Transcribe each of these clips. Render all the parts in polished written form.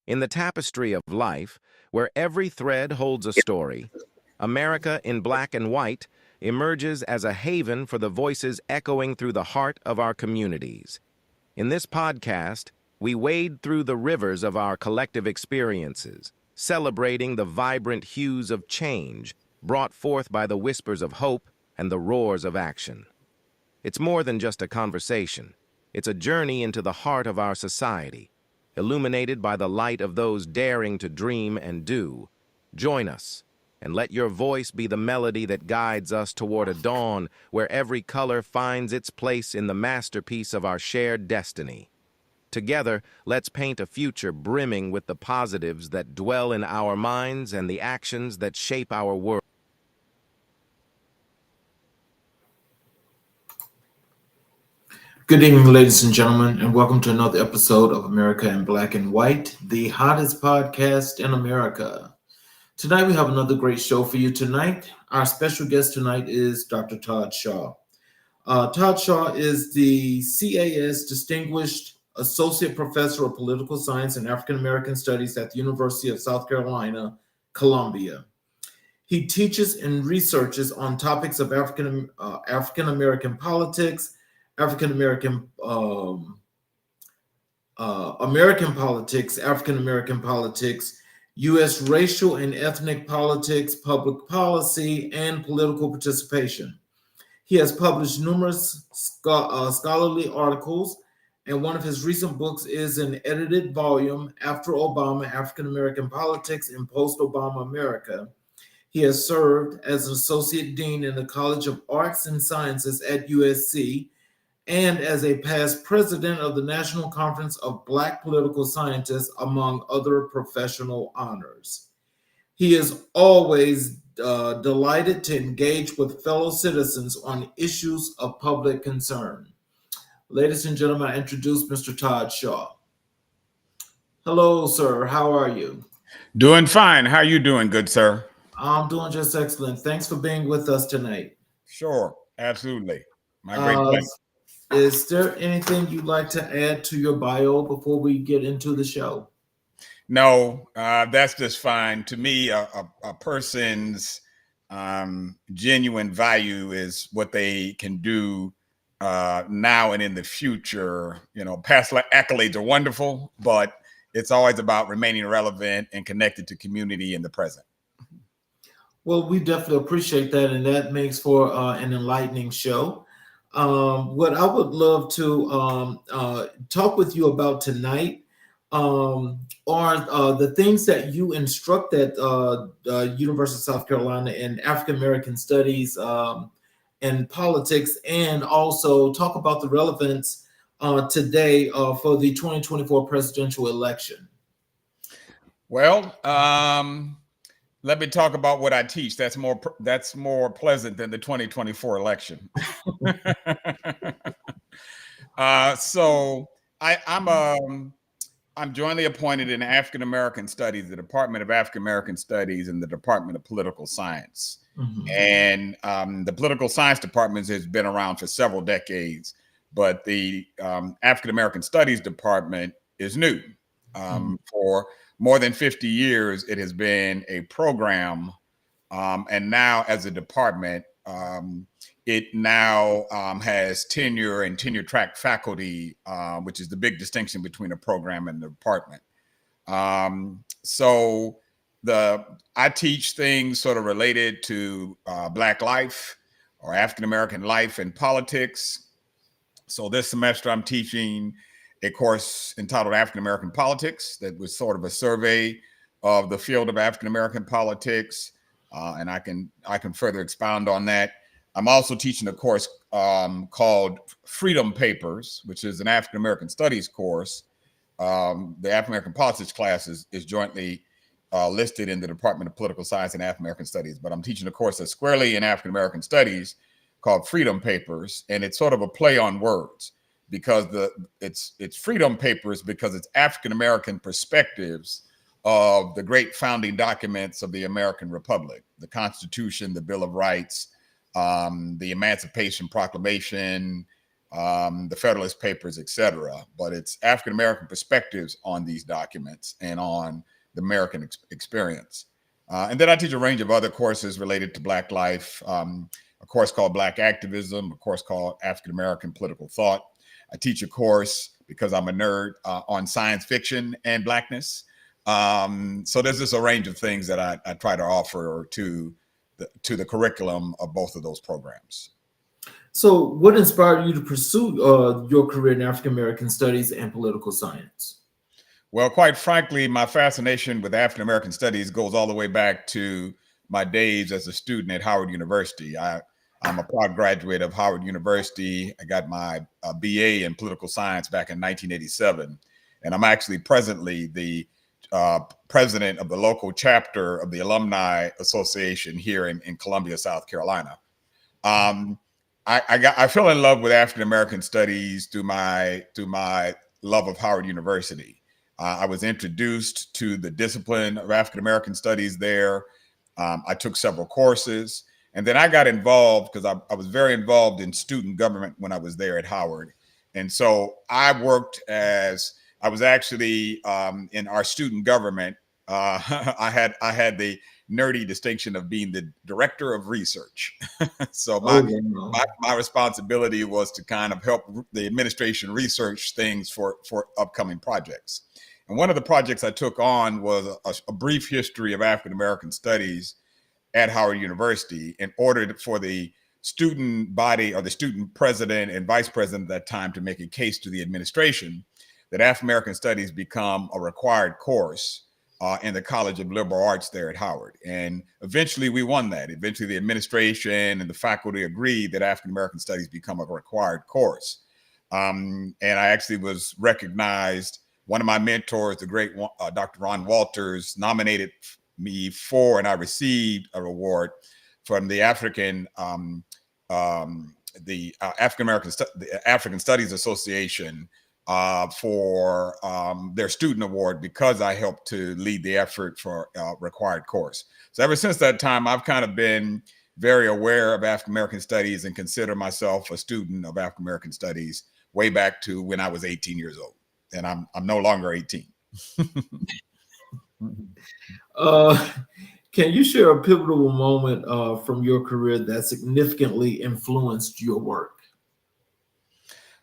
In the tapestry of life, where every thread holds a story, America in Black and White emerges as a haven for the voices echoing through the heart of our communities. In this podcast, we wade through the rivers of our collective experiences, celebrating the vibrant hues of change brought forth by the whispers of hope and the roars of action. It's more than just a conversation. It's a journey into the heart of our society, illuminated by the light of those daring to dream and do. Join us, and let your voice be the melody that guides us toward a dawn where every color finds its place in the masterpiece of our shared destiny. Together, let's paint a future brimming with the positives that dwell in our minds and the actions that shape our world. Good evening, ladies and gentlemen, and welcome to another episode of America in Black and White, the hottest podcast in America. Tonight, we have another great show for you tonight. Our special guest tonight is Dr. Todd Shaw. Todd Shaw is the CAS Distinguished Associate Professor of Political Science and African American Studies at the University of South Carolina, Columbia. He teaches and researches on topics of African American politics, African American politics, African American politics, U.S. racial and ethnic politics, public policy, and political participation. He has published numerous scholarly articles, and one of his recent books is an edited volume, After Obama, African American Politics in Post-Obama America. He has served as an associate dean in the College of Arts and Sciences at USC, and as a past president of the National Conference of Black Political Scientists, among other professional honors. He is always delighted to engage with fellow citizens on issues of public concern. Ladies and gentlemen, I introduce Mr. Todd Shaw. Hello, sir. How are you? Doing fine. How are you doing, good sir? I'm doing just excellent. Thanks for being with us tonight. Sure, absolutely. My great pleasure. Is there anything you'd like to add to your bio before we get into the show? No, that's just fine. To me, a person's genuine value is what they can do now and in the future. You know, past accolades are wonderful, but it's always about remaining relevant and connected to community in the present. Well, we definitely appreciate that, and that makes for an enlightening show. What I would love to talk with you about tonight are the things that you instruct at University of South Carolina in African American Studies and politics, and also talk about the relevance today for the 2024 presidential election. Well, let me talk about what I teach. That's more pleasant than the 2024 election. So I'm jointly appointed in African American Studies, the Department of African American Studies, and the Department of Political Science. Mm-hmm. And the Political Science Department has been around for several decades, but the African American Studies Department is new. For more than 50 years, it has been a program, and now as a department, it now has tenure and tenure-track faculty, which is the big distinction between a program and the department. So I teach things sort of related to Black life or African-American life and politics. So this semester, I'm teaching a course entitled African American Politics that was sort of a survey of the field of African American politics, and I can further expound on that. I'm also teaching a course called Freedom Papers, which is an African American Studies course. The African American Politics class is jointly listed in the Department of Political Science and African American Studies, but I'm teaching a course that's squarely in African American Studies called Freedom Papers, and it's sort of a play on words, because it's Freedom Papers because it's African American perspectives of the great founding documents of the American Republic: the Constitution, the Bill of Rights, the Emancipation Proclamation, the Federalist Papers, etc. But it's African American perspectives on these documents and on the American experience. And then I teach a range of other courses related to Black life, a course called Black Activism, a course called African American Political Thought. I teach a course, because I'm a nerd, on science fiction and Blackness. So there's just a range of things that I try to offer to the curriculum of both of those programs. So, what inspired you to pursue your career in African American Studies and Political Science? Well, quite frankly, my fascination with African American studies goes all the way back to my days as a student at Howard University. I'm a proud graduate of Howard University. I got my BA in political science back in 1987. And I'm actually presently the president of the local chapter of the Alumni Association here in Columbia, South Carolina. I fell in love with African American studies through my love of Howard University. I was introduced to the discipline of African American studies there. I took several courses, and then I got involved because I was very involved in student government when I was there at Howard. And so I was actually in our student government. I had the nerdy distinction of being the director of research. So my responsibility was to kind of help the administration research things for upcoming projects. And one of the projects I took on was a brief history of African American studies at Howard University, in order for the student body or the student president and vice president at that time to make a case to the administration that African American studies become a required course in the College of Liberal Arts there at Howard. And eventually we won that. Eventually the administration and the faculty agreed that African American studies become a required course. And I actually was recognized. One of my mentors, the great Dr. Ron Walters, nominated me for, and I received a reward from the African African Studies Association for their student award, because I helped to lead the effort for required course. So ever since that time, I've kind of been very aware of African American studies and consider myself a student of African American studies way back to when I was 18 years old, and I'm no longer 18. Can you share a pivotal moment from your career that significantly influenced your work?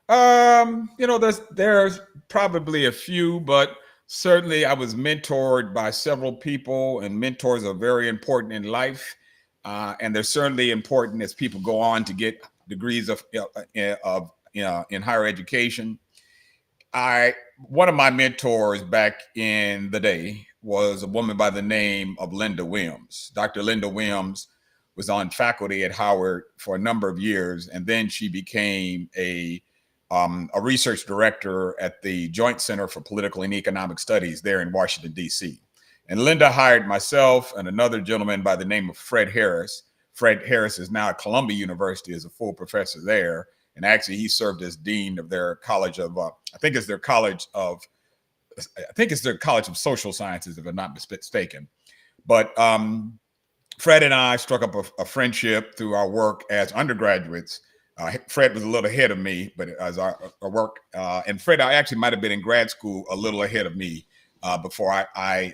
There's probably a few, but certainly I was mentored by several people, and mentors are very important in life. And they're certainly important as people go on to get degrees in higher education. One of my mentors back in the day was a woman by the name of Linda Williams. Dr. Linda Williams was on faculty at Howard for a number of years, and then she became a research director at the Joint Center for Political and Economic Studies there in Washington, D.C. And Linda hired myself and another gentleman by the name of Fred Harris. Fred Harris is now at Columbia University as a full professor there. And actually, he served as dean of their college of, I think it's their College of Social Sciences, if I'm not mistaken. But Fred and I struck up a friendship through our work as undergraduates. Fred was a little ahead of me, but as our work, and Fred, I actually might have been in grad school a little ahead of me before I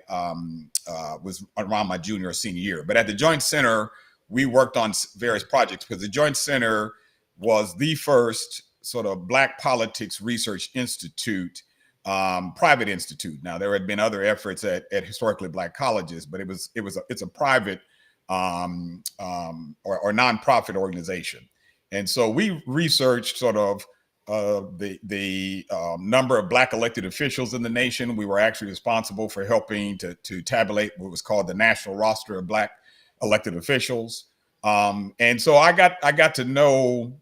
was around my junior or senior year. But at the Joint Center, we worked on various projects, because the Joint Center was the first sort of Black politics research institute, private institute. Now, there had been other efforts at historically Black colleges, but it's a private or nonprofit organization. And so we researched sort of the number of Black elected officials in the nation. We were actually responsible for helping to tabulate what was called the national roster of Black elected officials. And so I got to know,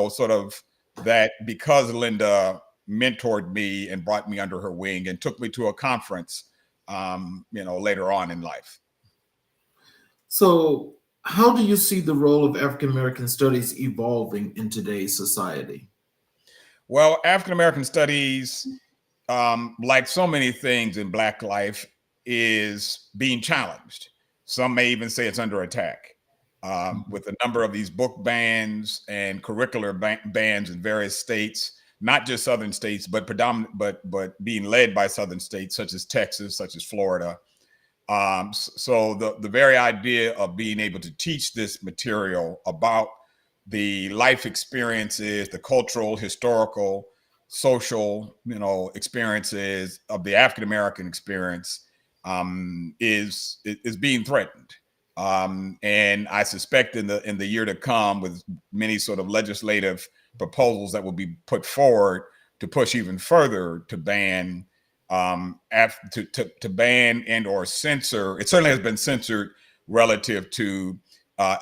sort of that, because Linda mentored me and brought me under her wing and took me to a conference, later on in life. So how do you see the role of African American studies evolving in today's society? Well, African American studies, like so many things in Black life, is being challenged. Some may even say it's under attack. with a number of these book bans and curricular bans in various states, not just southern states, but but being led by southern states such as Texas, such as Florida. So the very idea of being able to teach this material about the life experiences, the cultural, historical, social, experiences of the African American experience is being threatened. And I suspect in the year to come, with many sort of legislative proposals that will be put forward to push even further to ban to ban and or censor. It certainly has been censored relative to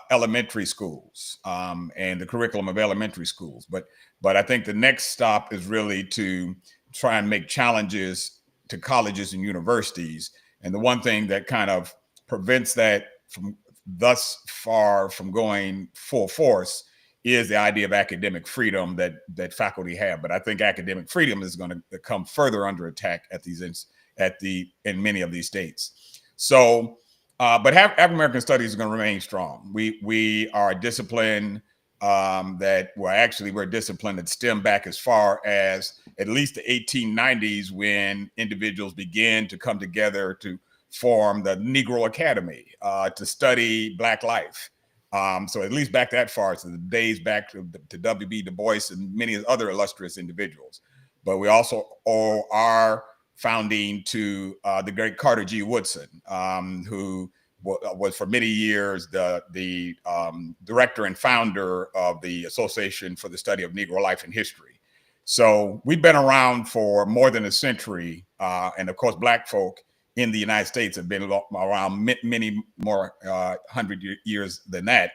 elementary schools and the curriculum of elementary schools. But I think the next stop is really to try and make challenges to colleges and universities. And the one thing that kind of prevents that from thus far from going full force is the idea of academic freedom that faculty have. But I think academic freedom is going to come further under attack in many of these states. So, but African American studies is going to remain strong. We are a discipline we're a discipline that stem back as far as at least the 1890s, when individuals began to come together to form the Negro Academy to study Black life. So at least back that far, so the days back to W.B. Du Bois and many other illustrious individuals. But we also owe our founding to the great Carter G. Woodson, who was for many years the director and founder of the Association for the Study of Negro Life and History. So we've been around for more than a century. And of course, Black folk in the United States have been around many more 100 years than that.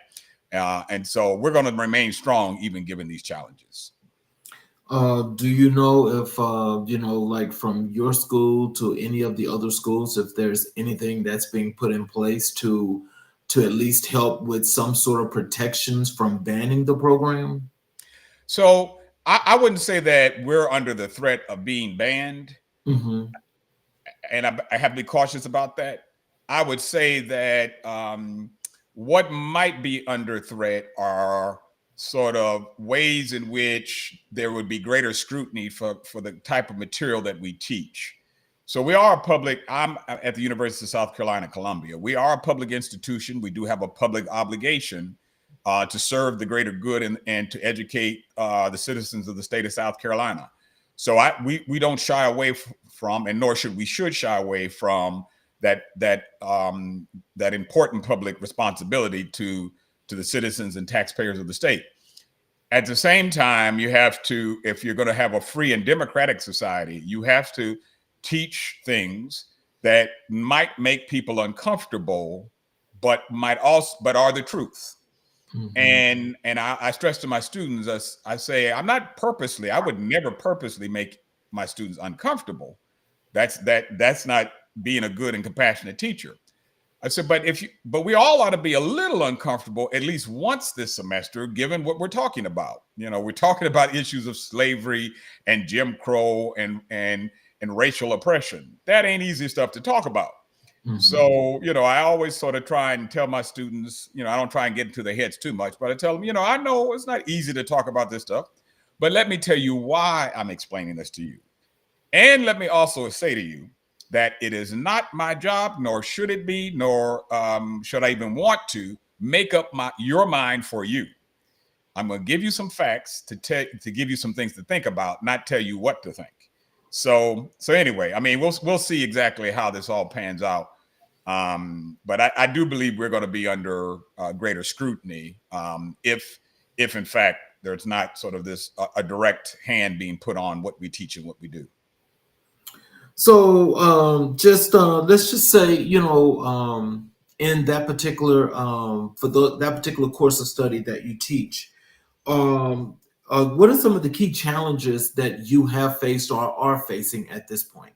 And so we're going to remain strong, even given these challenges. Do you know if, like from your school to any of the other schools, if there's anything that's being put in place to at least help with some sort of protections from banning the program? So I wouldn't say that we're under the threat of being banned. Mm-hmm. And I have to be cautious about that. I would say that what might be under threat are sort of ways in which there would be greater scrutiny for the type of material that we teach. So we are I'm at the University of South Carolina, Columbia. We are a public institution. We do have a public obligation to serve the greater good and to educate the citizens of the state of South Carolina. So we don't shy away from, and nor should we shy away from that important public responsibility to the citizens and taxpayers of the state. At the same time, you have to, if you're going to have a free and democratic society, you have to teach things that might make people uncomfortable, but are the truth. Mm-hmm. And I stress to my students, I say, I would never purposely make my students uncomfortable. That's not being a good and compassionate teacher. I said, but we all ought to be a little uncomfortable at least once this semester, given what we're talking about. We're talking about issues of slavery and Jim Crow and racial oppression. That ain't easy stuff to talk about. Mm-hmm. So, I always sort of try and tell my students, I don't try and get into their heads too much, but I tell them, I know it's not easy to talk about this stuff, but let me tell you why I'm explaining this to you. And let me also say to you that it is not my job, nor should it be, nor should I even want to make up your mind for you. I'm going to give you some facts to give you some things to think about, not tell you what to think. So anyway, I mean, we'll see exactly how this all pans out. But I do believe we're going to be under greater scrutiny if in fact there's not sort of this a direct hand being put on what we teach and what we do. So let's just say, in that particular that particular course of study that you teach, what are some of the key challenges that you have faced or are facing at this point?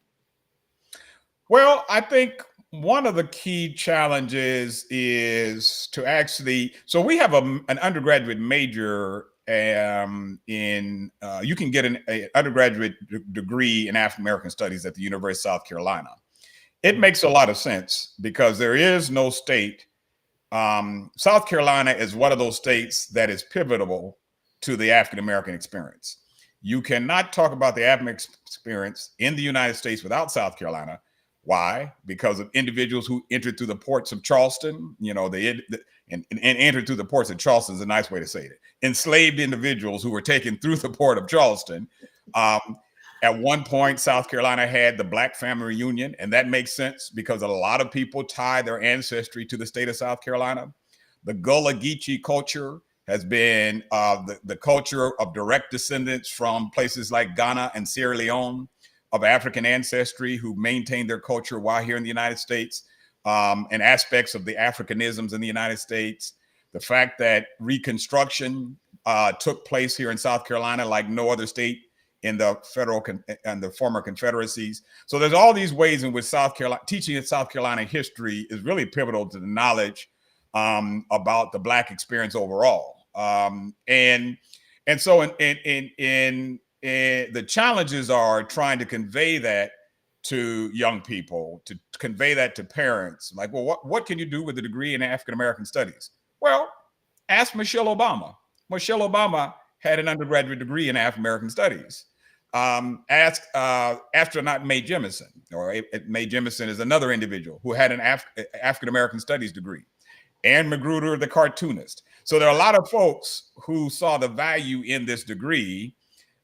Well, I think one of the key challenges is to actually, so we have an undergraduate major you can get an undergraduate degree in African American Studies at the University of South Carolina. It makes a lot of sense because there is no state South Carolina is one of those states that is pivotal to the African-American experience. You cannot talk about the African experience in the United States without South Carolina. Why? Because of individuals who entered through the ports of Charleston. And entered through the ports of Charleston is a nice way to say it. Enslaved individuals who were taken through the port of Charleston. At one point, South Carolina had the Black Family Reunion, and that makes sense because a lot of people tie their ancestry to the state of South Carolina. The Gullah Geechee culture has been the culture of direct descendants from places like Ghana and Sierra Leone of African ancestry who maintained their culture while here in the United States, and aspects of the Africanisms in the United States. The fact that Reconstruction took place here in South Carolina like no other state in the federal and the former confederacies. So there's all these ways in which South Carolina, teaching in South Carolina history is really pivotal to the knowledge about the Black experience overall. And so the challenges are trying to convey that to young people, to convey that to parents. Like, well, what can you do with a degree in African American studies? Well, ask Michelle Obama. Michelle Obama had an undergraduate degree in African American studies. Ask astronaut Mae Jemison, or Mae Jemison is another individual who had an African American studies degree. Anne Magruder, the cartoonist. So there are a lot of folks who saw the value in this degree,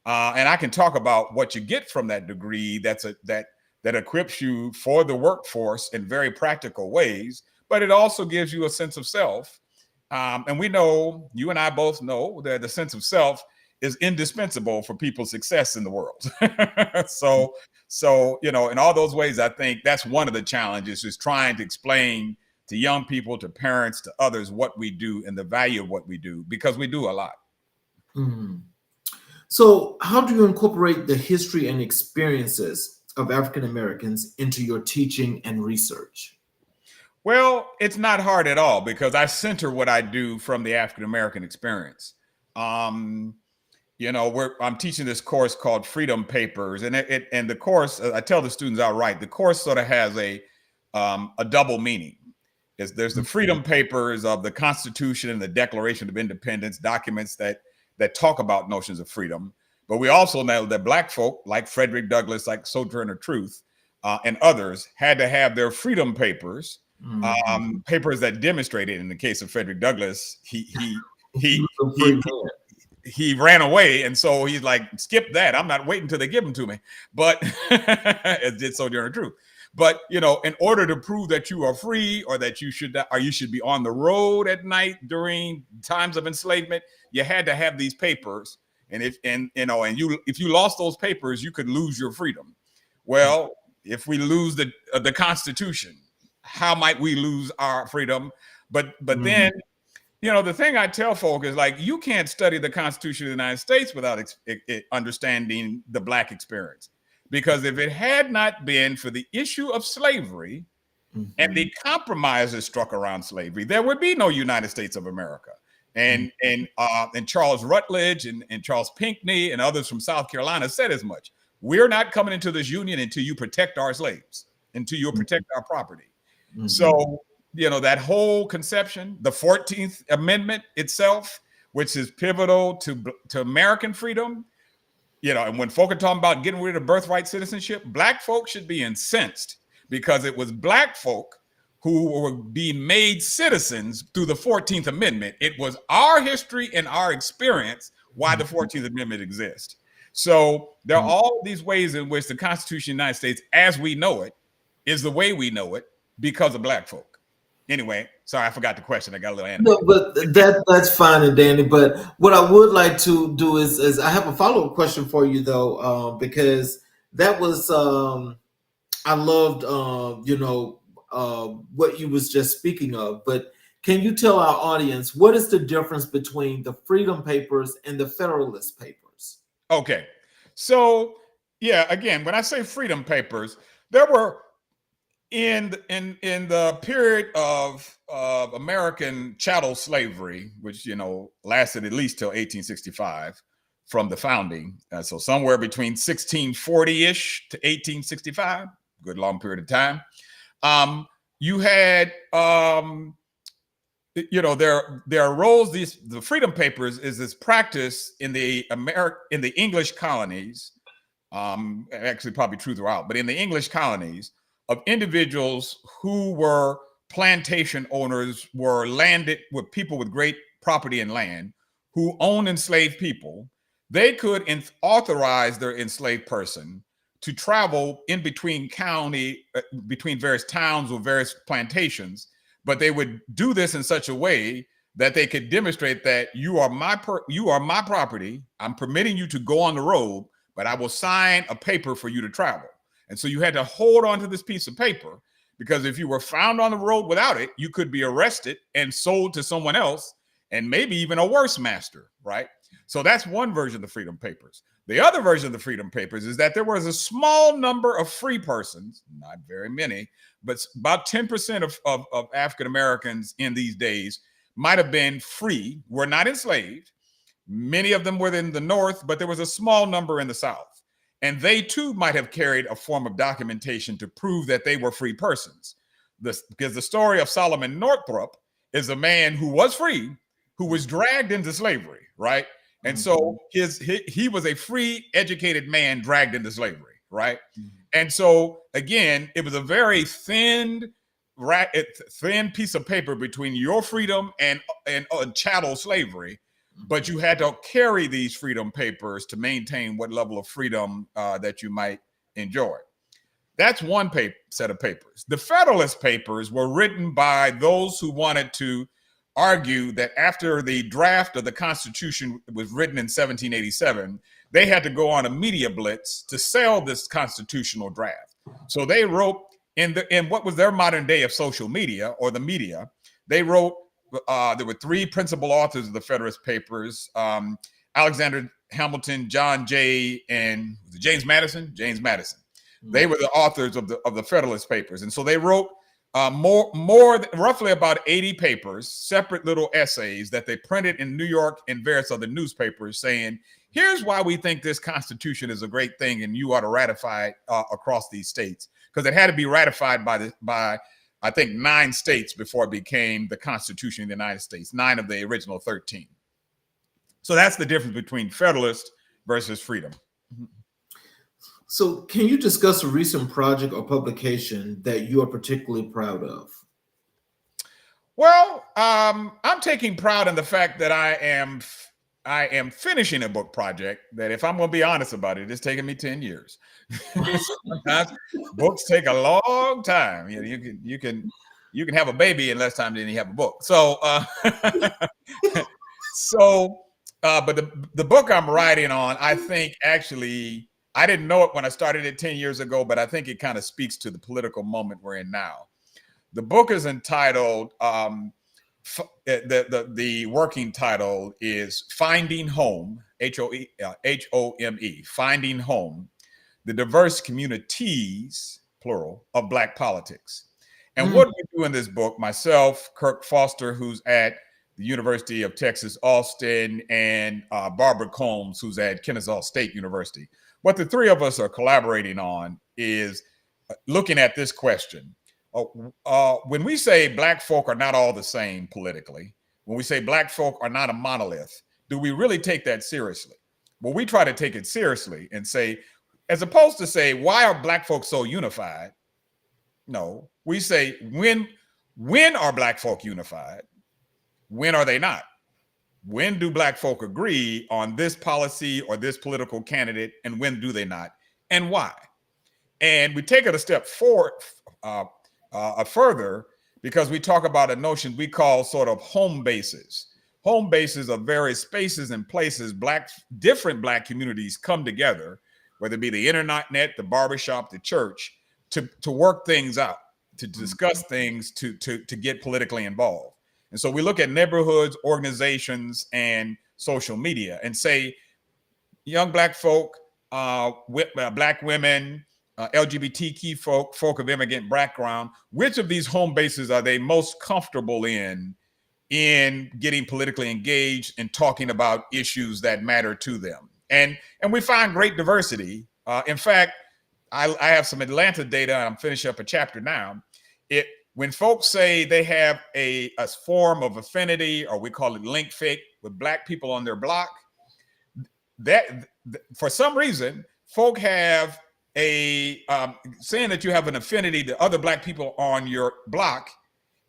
and I can talk about what you get from that degree. That equips you for the workforce in very practical ways, but it also gives you a sense of self. And we know, you and I both know, that the sense of self is indispensable for people's success in the world. So, in all those ways, I think that's one of the challenges, is trying to explain to young people, to parents, to others, what we do and the value of what we do, because we do a lot. Mm. So how do you incorporate the history and experiences of African Americans into your teaching and research? Well, it's not hard at all, because I center what I do from the African American experience. I'm teaching this course called Freedom Papers, and the course, I tell the students outright, the course sort of has a double meaning. There's the Freedom Papers of the Constitution and the Declaration of Independence, documents that talk about notions of freedom. But we also know that Black folk like Frederick Douglass, like Sojourner Truth, and others had to have their freedom papers, papers that demonstrated. In the case of Frederick Douglass, he ran away, and so he's like, skip that. I'm not waiting till they give them to me. But as did Sojourner Truth. But in order to prove that you are free, or that you should be on the road at night during times of enslavement, you had to have these papers. And if you lost those papers, you could lose your freedom. Well, if we lose the Constitution, how might we lose our freedom? But then, the thing I tell folk is, like, you can't study the Constitution of the United States without understanding the Black experience. Because if it had not been for the issue of slavery and the compromises struck around slavery, there would be no United States of America. And Charles Rutledge and Charles Pinckney and others from South Carolina said as much. We're not coming into this union until you protect our slaves, until you protect our property. So, that whole conception, the 14th Amendment itself, which is pivotal to American freedom, and when folk are talking about getting rid of birthright citizenship, Black folk should be incensed, because it was Black folk who were being made citizens through the 14th Amendment. It was our history and our experience why the 14th Amendment exists. So there are all these ways in which the Constitution of the United States, as we know it, is the way we know it because of Black folk. Anyway, sorry, I forgot the question. I got a little animated. No, but that's fine, and Danny. But what I would like to do is I have a follow-up question for you, though, because that was I loved what you was just speaking of. But can you tell our audience what is the difference between the Freedom Papers and the Federalist Papers? Okay, so again, when I say Freedom Papers, there were in the period of American chattel slavery, which lasted at least till 1865 from the founding, so somewhere between 1640-ish to 1865, good long period of time. You had there arose the Freedom Papers is this practice in the English colonies, actually probably true throughout, but in the English colonies, of individuals who were plantation owners, were landed with people with great property and land, who owned enslaved people. They could authorize their enslaved person to travel in between between various towns or various plantations, but they would do this in such a way that they could demonstrate that you are my property. I'm permitting you to go on the road, but I will sign a paper for you to travel. And so you had to hold on to this piece of paper, because if you were found on the road without it, you could be arrested and sold to someone else, and maybe even a worse master, right? So that's one version of the Freedom Papers. The other version of the Freedom Papers is that there was a small number of free persons, not very many, but about 10% of African Americans in these days might have been free, were not enslaved. Many of them were in the North, but there was a small number in the South. And they too might have carried a form of documentation to prove that they were free persons. Because the story of Solomon Northrop is a man who was free, who was dragged into slavery, right? And so he was a free, educated man dragged into slavery, right? And so again, it was a very thin piece of paper between your freedom and chattel slavery. But you had to carry these Freedom Papers to maintain what level of freedom that you might enjoy. That's one set of papers. The Federalist Papers were written by those who wanted to argue that after the draft of the Constitution was written in 1787, they had to go on a media blitz to sell this constitutional draft. So they wrote in what was their modern day of social media or the media, they wrote. There were three principal authors of the Federalist Papers: Alexander Hamilton, John Jay, and James Madison. James Madison. They were the authors of the Federalist Papers, and so they wrote roughly about 80 papers, separate little essays that they printed in New York and various other newspapers, saying, "Here's why we think this Constitution is a great thing, and you ought to ratify it across these states," because it had to be ratified by I think 9 states before it became the Constitution of the United States, 9 of the original 13. So that's the difference between Federalist versus freedom. So can you discuss a recent project or publication that you are particularly proud of? Well, I'm taking pride in the fact that I am finishing a book project that, if I'm going to be honest about it, it's taken me 10 years. Sometimes books take a long time. You can have a baby in less time than you have a book. So, but the book I'm writing on, I think actually, I didn't know it when I started it 10 years ago, but I think it kind of speaks to the political moment we're in now. The book is entitled, the working title is Finding Home, Home, Finding Home, the Diverse Communities, plural, of Black Politics. And what we do in this book, myself, Kirk Foster, who's at the University of Texas, Austin, and Barbara Combs, who's at Kennesaw State University. What the three of us are collaborating on is looking at this question. When we say Black folk are not all the same politically, when we say Black folk are not a monolith, do we really take that seriously? Well, we try to take it seriously and say, as opposed to say, why are Black folks so unified? No, we say, when are Black folk unified? When are they not? When do Black folk agree on this policy or this political candidate, and when do they not, and why? And we take it a step forward, further, because we talk about a notion we call sort of home bases. Home bases are various spaces and places different Black communities come together, whether it be the internet, the barbershop, the church, to work things out, to discuss things, to get politically involved. And so we look at neighborhoods, organizations, and social media and say, young Black folk, Black women, LGBTQ folk of immigrant background, which of these home bases are they most comfortable in getting politically engaged and talking about issues that matter to them? And we find great diversity. In fact, I have some Atlanta data, and I'm finishing up a chapter now. when folks say they have a form of affinity, or we call it link fit, with Black people on their block, that for some reason, folk have a saying that you have an affinity to other Black people on your block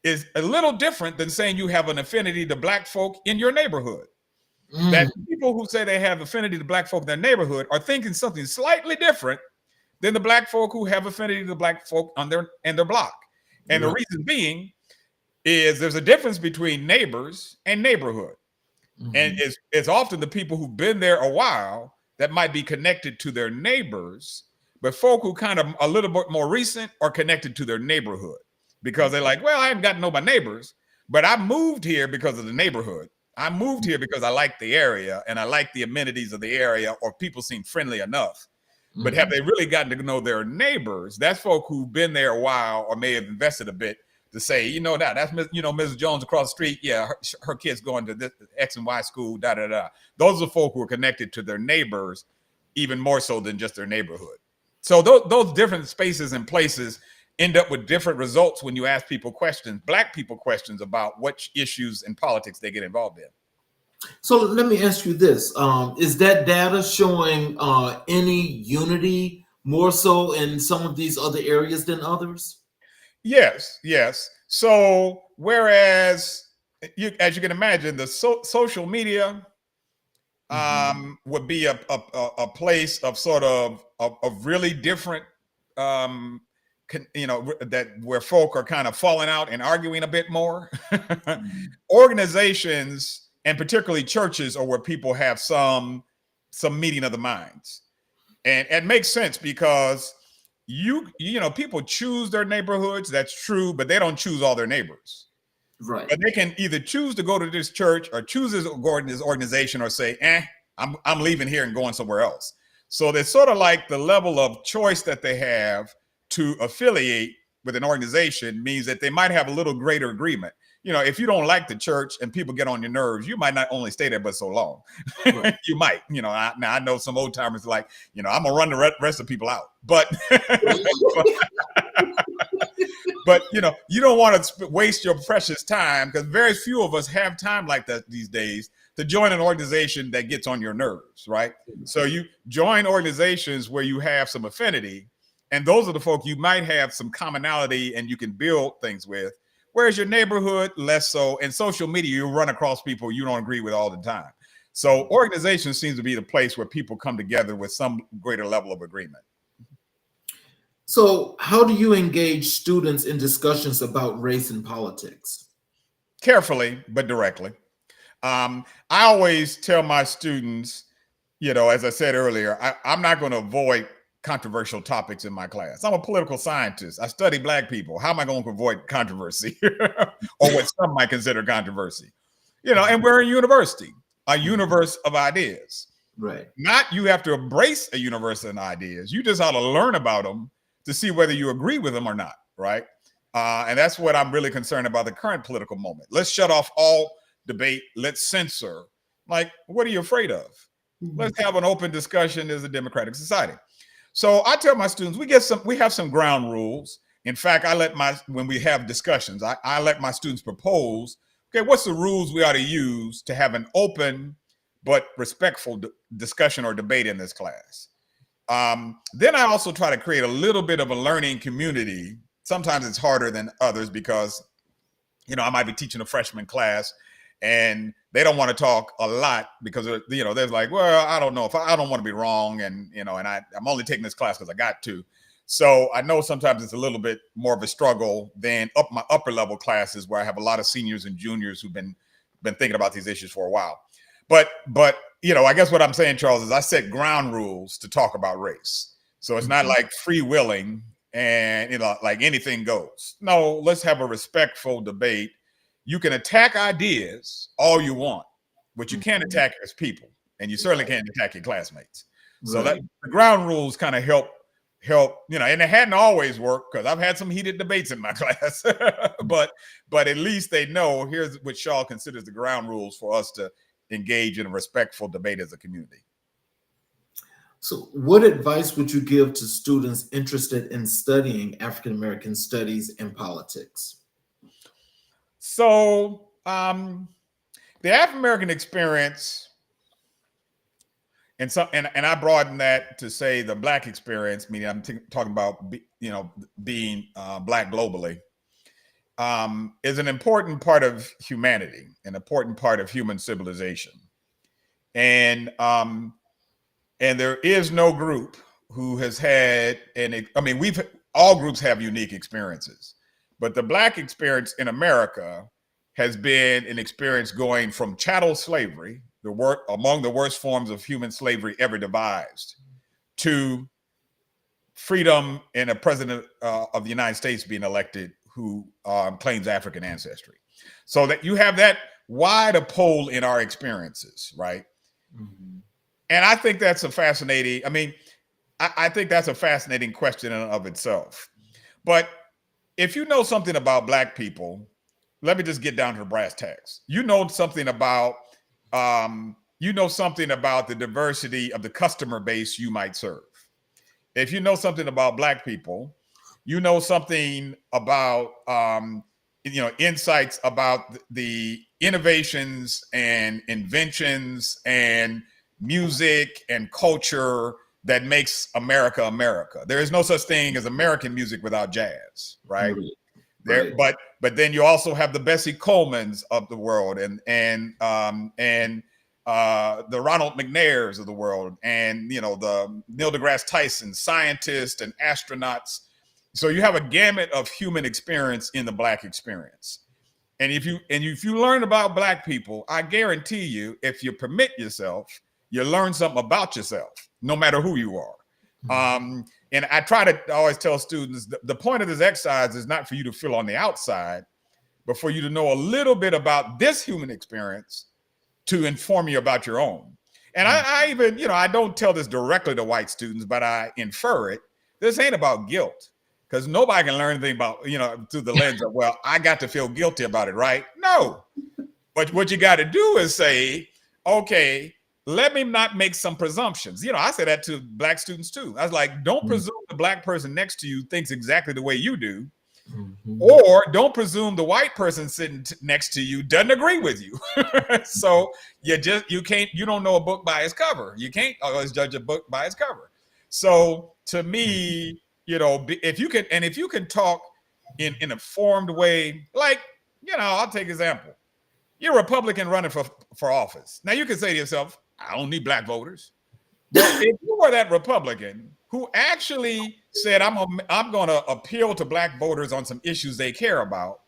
is a little different than saying you have an affinity to Black folk in your neighborhood. That people who say they have affinity to Black folk in their neighborhood are thinking something slightly different than the Black folk who have affinity to Black folk on their block. And the reason being is there's a difference between neighbors and neighborhood. And it's often the people who've been there a while that might be connected to their neighbors, but folk who kind of a little bit more recent are connected to their neighborhood because they're like, well, I haven't gotten to know my neighbors, but I moved here because of the neighborhood. I moved here because I like the area and I like the amenities of the area, or people seem friendly enough. But have they really gotten to know their neighbors? That's folk who've been there a while or may have invested a bit to say, you know, that's Mrs. Jones across the street. Yeah, her kid's going to this X and Y school. Da da da. Those are folk who are connected to their neighbors, even more so than just their neighborhood. So those different spaces and places end up with different results when you ask people questions, Black people questions about what issues in politics they get involved in. So let me ask you this. Is that data showing any unity more so in some of these other areas than others? Yes. So whereas, as you can imagine, the social media would be a place of sort of really different, that where folk are kind of falling out and arguing a bit more. Organizations, and particularly churches, are where people have some meeting of the minds. And it makes sense because people choose their neighborhoods. That's true, but they don't choose all their neighbors. Right. But they can either choose to go to this church or choose this organization, or say, I'm leaving here and going somewhere else. So there's sort of like the level of choice that they have to affiliate with an organization means that they might have a little greater agreement. If you don't like the church and people get on your nerves, you might not only stay there but so long. Right. You might, I know some old timers like, I'm gonna run the rest of people out, but but you don't want to waste your precious time, because very few of us have time like that these days to join an organization that gets on your nerves, right? So you join organizations where you have some affinity, and those are the folk you might have some commonality and you can build things with. Whereas your neighborhood, less so. And social media, you run across people you don't agree with all the time. So organization seems to be the place where people come together with some greater level of agreement. So how do you engage students in discussions about race and politics? Carefully, but directly. I always tell my students, as I said earlier, I'm not going to avoid controversial topics in my class. I'm a political scientist. I study Black people. How am I going to avoid controversy or what some might consider controversy? And we're a university, a universe of ideas. Right. Not you have to embrace a universe of ideas. You just ought to learn about them to see whether you agree with them or not, right? And that's what I'm really concerned about the current political moment. Let's shut off all debate. Let's censor. Like, what are you afraid of? Let's have an open discussion as a democratic society. So I tell my students, we have some ground rules. In fact, when we have discussions, I let my students propose, okay, what's the rules we ought to use to have an open but respectful discussion or debate in this class? Then I also try to create a little bit of a learning community. Sometimes it's harder than others because, I might be teaching a freshman class and they don't want to talk a lot because, they're like, well, I don't know if I don't want to be wrong. And, and I'm only taking this class because I got to. So I know sometimes it's a little bit more of a struggle than my upper level classes where I have a lot of seniors and juniors who've been thinking about these issues for a while. But I guess what I'm saying, Charles, is I set ground rules to talk about race. So it's not like free willing and, like anything goes. No, let's have a respectful debate. You can attack ideas all you want, but you can't attack as people, and you certainly can't attack your classmates. So that the ground rules kind of help, and it hadn't always worked because I've had some heated debates in my class, but at least they know here's what Shaw considers the ground rules for us to engage in a respectful debate as a community. So, what advice would you give to students interested in studying African American studies and politics? So, the African American experience, and I broaden that to say the Black experience, meaning I'm talking about being Black globally, is an important part of humanity, an important part of human civilization, and there is no group who has had I mean, we've all groups have unique experiences, but the Black experience in America has been an experience going from chattel slavery, among the worst forms of human slavery ever devised, to freedom and a president of the United States being elected who claims African ancestry. So that you have that wide a pole in our experiences, right? Mhm. And I think that's a fascinating, I think that's a fascinating question in and of itself. But if you know something about Black people, let me just get down to the brass tacks. You know something about the diversity of the customer base you might serve. If you know something about Black people, you know something about insights about the innovations and inventions and music and culture that makes America America. There is no such thing as American music without jazz, right? Right. There, Right. but then you also have the Bessie Colemans of the world, and the Ronald McNairs of the world, and the Neil deGrasse Tyson, scientists and astronauts. So you have a gamut of human experience in the Black experience. And if you learn about Black people, I guarantee you, if you permit yourself, you learn something about yourself, no matter who you are. And I try to always tell students the point of this exercise is not for you to feel on the outside, but for you to know a little bit about this human experience to inform you about your own. And I even, I don't tell this directly to white students, but I infer it. This ain't about guilt, because nobody can learn anything about, through the lens of, well, I got to feel guilty about it, right? No. But what you got to do is say, okay, let me not make some presumptions. I say that to Black students too. I was like, don't presume the Black person next to you thinks exactly the way you do. Mhm. Or don't presume the white person sitting next to you doesn't agree with you. So you don't know a book by its cover. You can't always judge a book by its cover. So to me, if you can talk in a formed way, like, I'll take example. You're a Republican running for office. Now you can say to yourself, I don't need Black voters. Well, if you were that Republican who actually said, I'm going to appeal to Black voters on some issues they care about,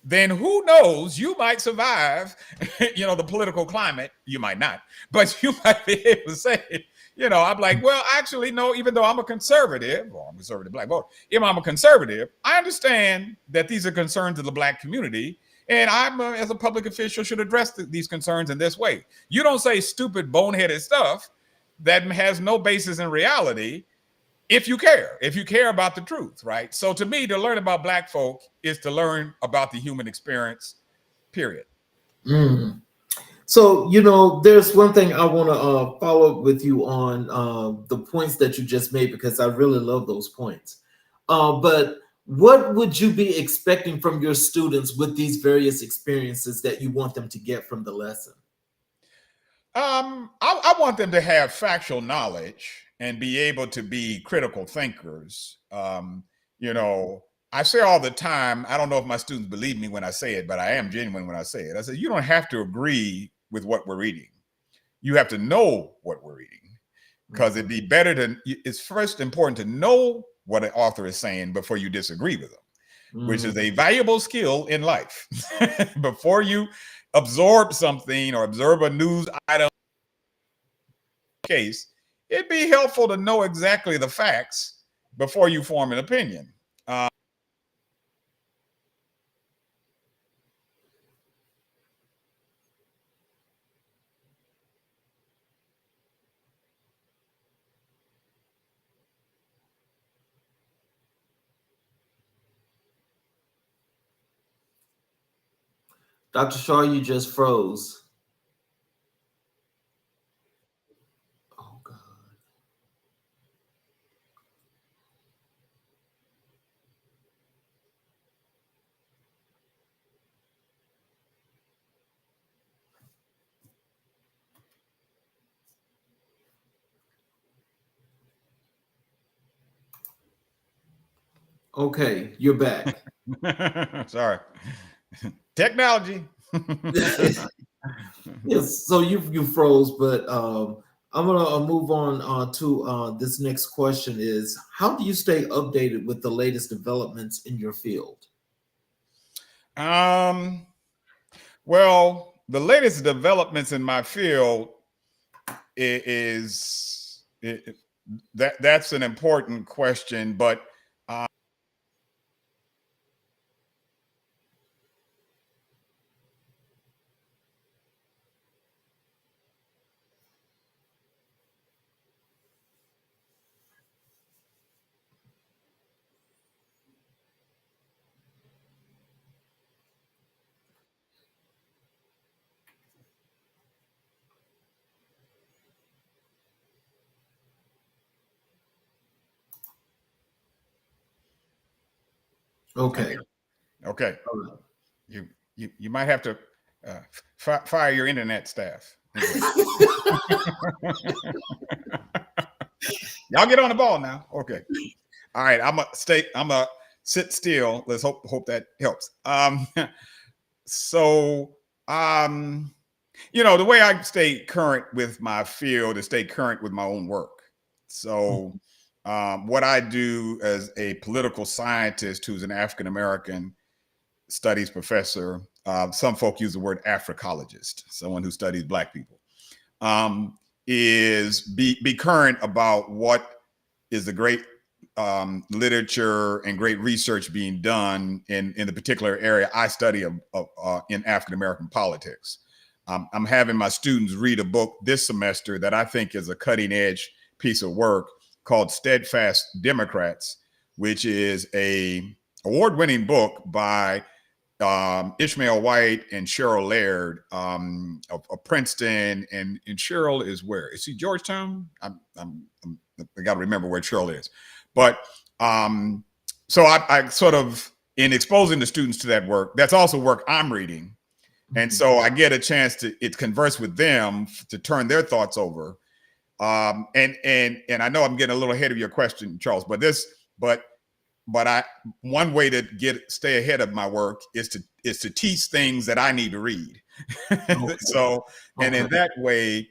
then who knows, you might survive, the political climate. You might not, but you might be able to say, I'm like, well, actually, no, even though I'm a conservative, or I'm a conservative Black voter, if I'm a conservative, I understand that these are concerns of the Black community. And as a public official, should address these concerns in this way. You don't say stupid, boneheaded stuff that has no basis in reality if you care about the truth, right? So to me, to learn about Black folk is to learn about the human experience, period. Mm. So, there's one thing I want to follow up with you on the points that you just made, because I really love those points. But what would you be expecting from your students with these various experiences that you want them to get from the lesson? I want them to have factual knowledge and be able to be critical thinkers. I say all the time, I don't know if my students believe me when I say it, but I am genuine when I say it. I say, you don't have to agree with what we're reading. You have to know what we're reading, because it'd be better it's first important to know what an author is saying before you disagree with them, which is a valuable skill in life. Before you absorb something or observe a news item case, it'd be helpful to know exactly the facts before you form an opinion. Dr. Shaw, you just froze. Oh, God. Okay, you're back. Sorry. Technology. Yes, so you froze, but I'm gonna move on to this next question is how do you stay updated with the latest developments in your field? Um, well, the latest developments in my field is that's an important question, but Okay. okay. All right. You might have to fire your internet staff. Okay. Y'all get on the ball now. Okay. All right. I'm gonna sit still. Let's hope that helps. So the way I stay current with my field is stay current with my own work. So what I do as a political scientist who's an African American studies professor. Some folk use the word Africologist, someone who studies Black people, is be current about what is the great literature and great research being done in the particular area I study in African American politics. I'm having my students read a book this semester that I think is a cutting edge piece of work called Steadfast Democrats, which is a award-winning book by Ishmael White and Cheryl Laird of Princeton, and Cheryl is where? Is he Georgetown? I got to remember where Cheryl is. But so I sort of, in exposing the students to that work, that's also work I'm reading. And so I get a chance to converse with them to turn their thoughts over. And I know I'm getting a little ahead of your question, Charles, but one way to stay ahead of my work is to teach things that I need to read. Okay. So, and in that way,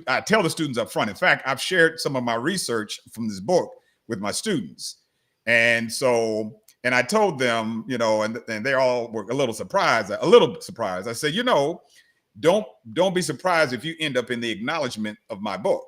I tell the students up front. In fact, I've shared some of my research from this book with my students. And so, and I told them, and they all were a little surprised. I said, don't be surprised if you end up in the acknowledgement of my book,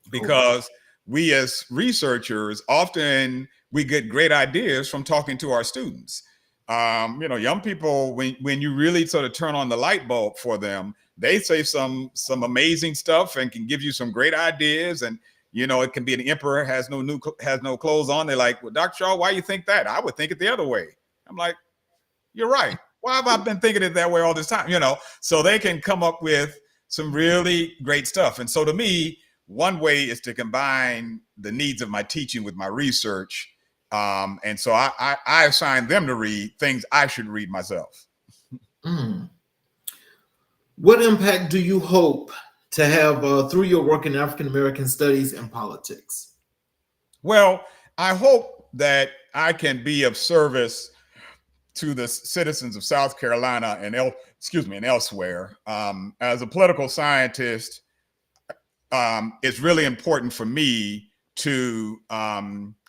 because we as researchers often we get great ideas from talking to our students. Young people, when you really sort of turn on the light bulb for them, they say some amazing stuff and can give you some great ideas. And it can be an emperor has no clothes on. They're like, well, Dr. Shaw, why you think that? I would think it the other way. I'm like, you're right. Why have I been thinking it that way all this time? So they can come up with some really great stuff. And so to me, one way is to combine the needs of my teaching with my research. And so I assign them to read things I should read myself. Mm. What impact do you hope to have through your work in African American studies and politics? Well, I hope that I can be of service to the citizens of South Carolina and elsewhere. As a political scientist, it's really important for me to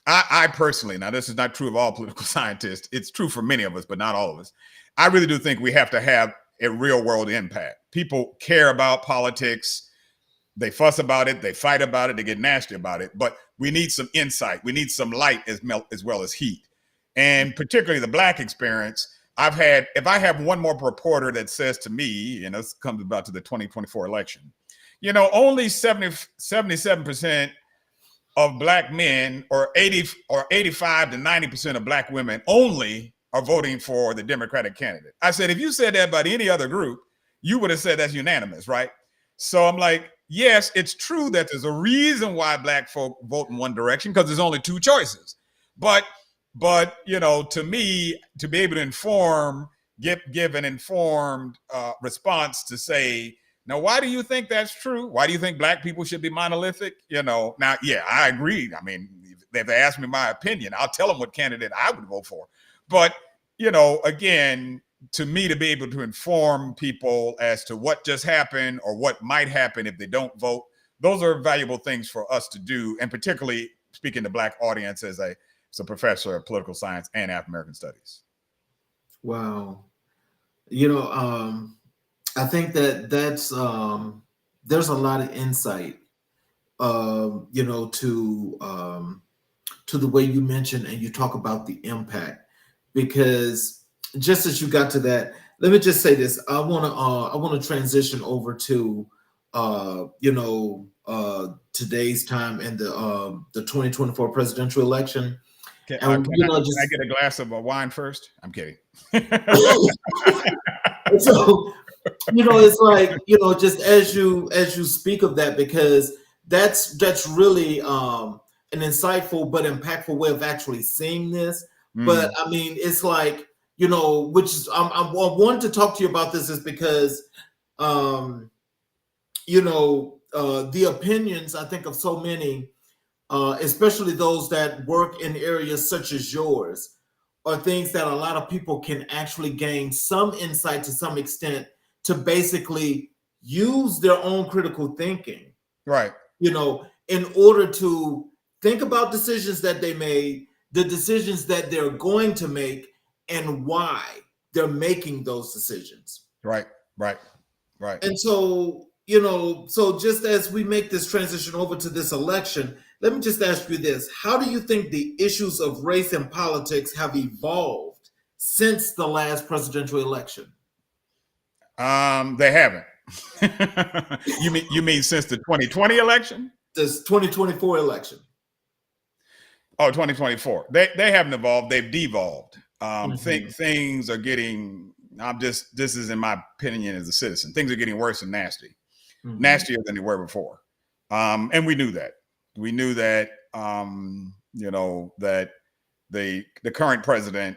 I personally, now this is not true of all political scientists, it's true for many of us, but not all of us. I really do think we have to have a real world impact. People care about politics. They fuss about it. They fight about it. They get nasty about it. But we need some insight. We need some light as well as heat. And particularly the Black experience, if I have one more reporter that says to me, and this comes about to the 2024 election, only 77% of Black men or 85 to 90% of Black women only are voting for the Democratic candidate. I said, if you said that about any other group, you would have said that's unanimous, right? So I'm like, yes, it's true that there's a reason why Black folk vote in one direction, because there's only two choices. But to me, to be able to give an informed response to say, now, why do you think that's true? Why do you think Black people should be monolithic? Now, yeah, I agree. I mean, if they ask me my opinion, I'll tell them what candidate I would vote for. But, you know, again, to me, to be able to inform people as to what just happened or what might happen if they don't vote, those are valuable things for us to do. And particularly speaking to Black audience as a professor of political science and African American studies. Wow. You know, I think that's there's a lot of insight, you know, to the way you mentioned and you talk about the impact, because just as you got to that, let me just say this. I want to transition over to you know, today's time and the 2024 presidential election. And you know, Can I get a glass of wine first? I'm kidding. So, you know, it's like, you know, just as you speak of that, because that's really an insightful but impactful way of actually seeing this. But I mean, it's like, you know, which is I wanted to talk to you about this is because you know, the opinions, I think, of so many, especially those that work in areas such as yours, are things that a lot of people can actually gain some insight to some extent to basically use their own critical thinking, Right. you know, in order to think about decisions that they made, the decisions that they're going to make, and why they're making those decisions. Right. And so, you know, so just as we make this transition over to this election, let me just ask you this. How do you think the issues of race and politics have evolved since the last presidential election? They haven't. You mean since the 2020 election? This 2024 election. Oh, 2024. They haven't evolved. They've devolved. Things are getting, this is in my opinion as a citizen, things are getting worse and nastier than they were before. And we knew that. We knew that, you know, that the current president,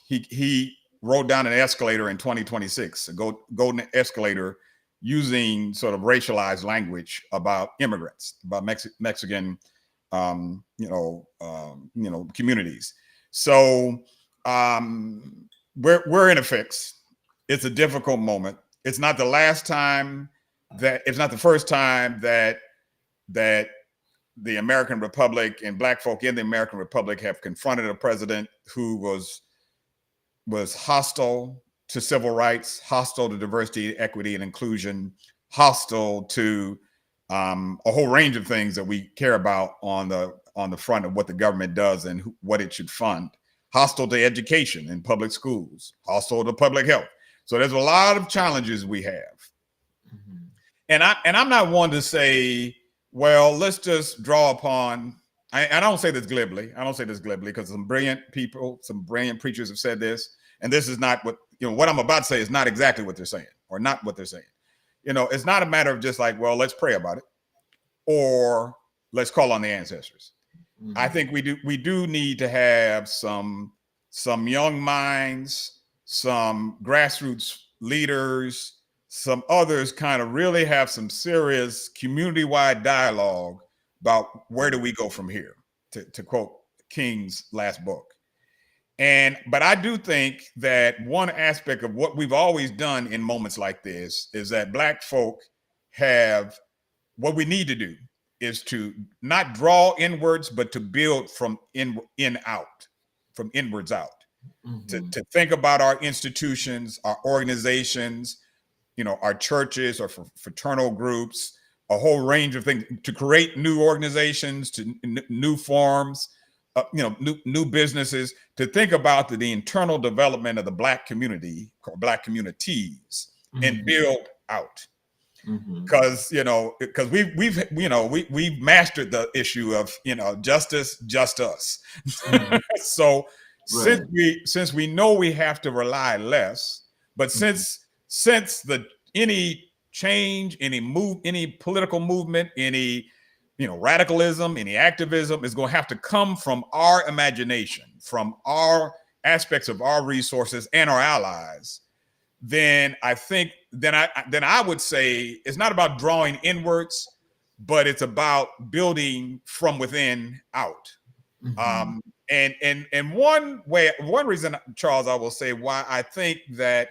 he rode down an escalator in 2026, a golden escalator, using sort of racialized language about immigrants, about Mexican, communities. So we're in a fix. It's a difficult moment. It's not the last time it's not the first time that the American Republic and Black folk in the American Republic have confronted a president who was hostile to civil rights, hostile to diversity, equity, and inclusion, hostile to a whole range of things that we care about on the front of what the government does and what it should fund, hostile to education in public schools, hostile to public health. So there's a lot of challenges we have. And I'm not one to say, well, let's just draw upon, I don't say this glibly. I don't say this glibly because some brilliant people, some brilliant preachers have said this. And this is not what I'm about to say is not exactly what they're saying, or not what they're saying. You know, it's not a matter of just like, well, let's pray about it or let's call on the ancestors. I think we do need to have some young minds, some grassroots leaders, some others kind of really have some serious community-wide dialogue about where do we go from here, to quote King's last book. But I do think that one aspect of what we've always done in moments like this is that Black folk have, what we need to do is to not draw inwards, but to build from inwards out. To think about our institutions, our organizations, you know, our churches or fraternal groups, a whole range of things, to create new organizations, to new forms, new businesses, to think about the internal development of the Black community, or Black communities, and build out. Because we've mastered the issue of justice, just us. So since we know we have to rely less, but since any change, any political movement, any radicalism, any activism is going to have to come from our imagination, from our aspects of our resources and our allies, then I think I would say it's not about drawing inwards, but it's about building from within out. Mhm. One reason, Charles, I will say why I think that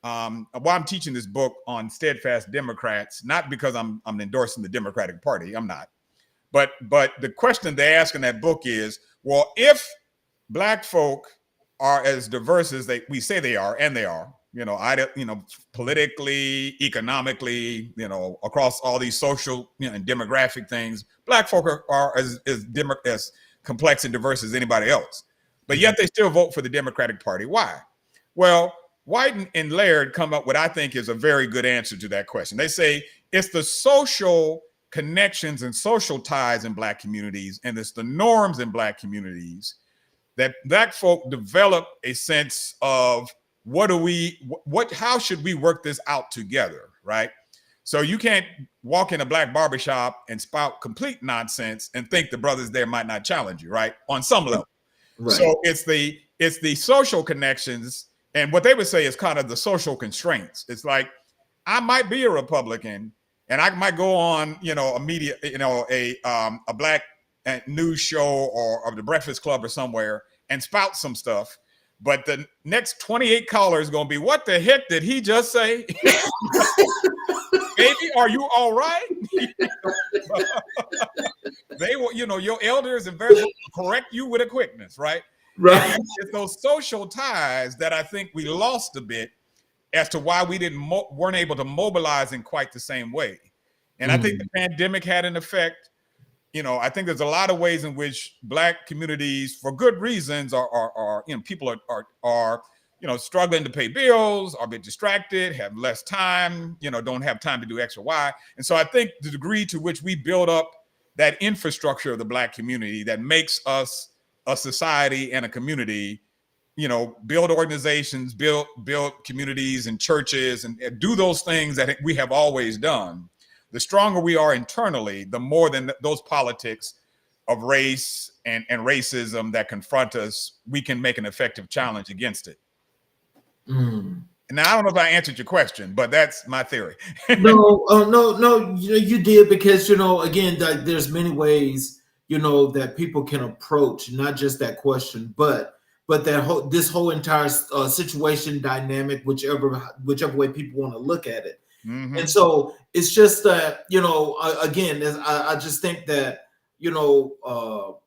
why I'm teaching this book on steadfast Democrats, not because I'm endorsing the Democratic Party, I'm not, but the question they ask in that book is, well, if Black folk are as diverse as we say they are, and they are, politically, economically, across all these social, and demographic things, Black folk are as complex and diverse as anybody else, but yet they still vote for the Democratic Party. Why? Well, White and Laird come up with, I think, is a very good answer to that question. They say it's the social connections and social ties in Black communities, and it's the norms in Black communities that Black folk develop a sense of how should we work this out together, right? So you can't walk in a Black barbershop and spout complete nonsense and think the brothers there might not challenge you, right? On some level. Right. So it's the social connections, and what they would say is kind of the social constraints. It's like, I might be a Republican and I might go on, a media, a Black news show or the Breakfast Club or somewhere and spout some stuff, but the next 28 callers going to be, what the heck did he just say? Baby, are you all right? They will, your elders and very correct you with a quickness, right? Right. And it's those social ties that I think we lost a bit as to why we weren't able to mobilize in quite the same way. And I think the pandemic had an effect. I think there's a lot of ways in which Black communities, for good reasons, are people are struggling to pay bills, are a bit distracted, have less time, don't have time to do X or Y. And so I think the degree to which we build up that infrastructure of the Black community that makes us a society and a community, build organizations, build communities and churches, and do those things that we have always done. The stronger we are internally, the more than those politics of race and racism that confront us, we can make an effective challenge against it. Now, I don't know if I answered your question, but that's my theory. No, you did, because, again, there's many ways, that people can approach not just that question, but this whole entire situation dynamic, whichever way people want to look at it. Mm-hmm. And so it's just that, again, I just think that, for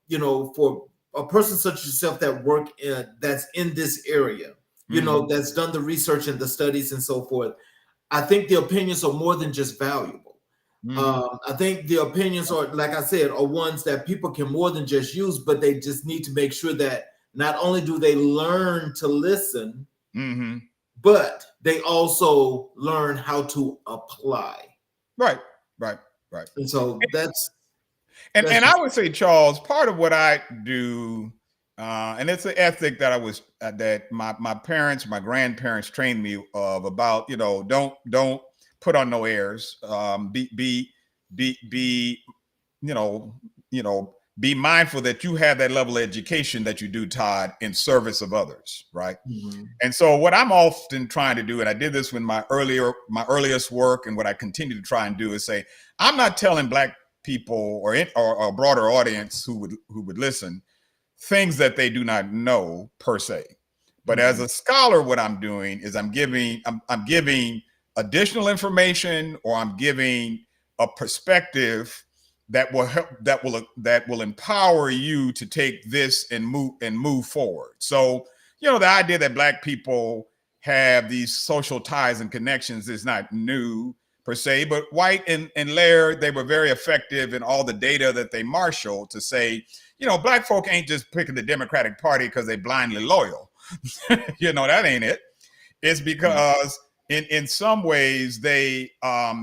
a person such as yourself that's in this area, that's done the research and the studies and so forth, I think the opinions are more than just valuable. I think the opinions are, like I said, are ones that people can more than just use, but they just need to make sure that not only do they learn to listen, but they also learn how to apply. Right. And so that's I would say, Charles, part of what I do, and it's an ethic that that my parents, my grandparents trained me of, about, don't put on no airs. Be mindful that you have that level of education that you do, Todd, in service of others, right? And so what I'm often trying to do, and I did this with my earliest work, and what I continue to try and do, is say, I'm not telling Black people or a broader audience who would listen things that they do not know per se. But as a scholar, what I'm doing is I'm giving additional information, or I'm giving a perspective that will help, that will empower you to take this and move forward. So, the idea that Black people have these social ties and connections is not new per se, but White and Laird, they were very effective in all the data that they marshaled to say, Black folk ain't just picking the Democratic Party because they blindly loyal. That ain't it. It's because in some ways they are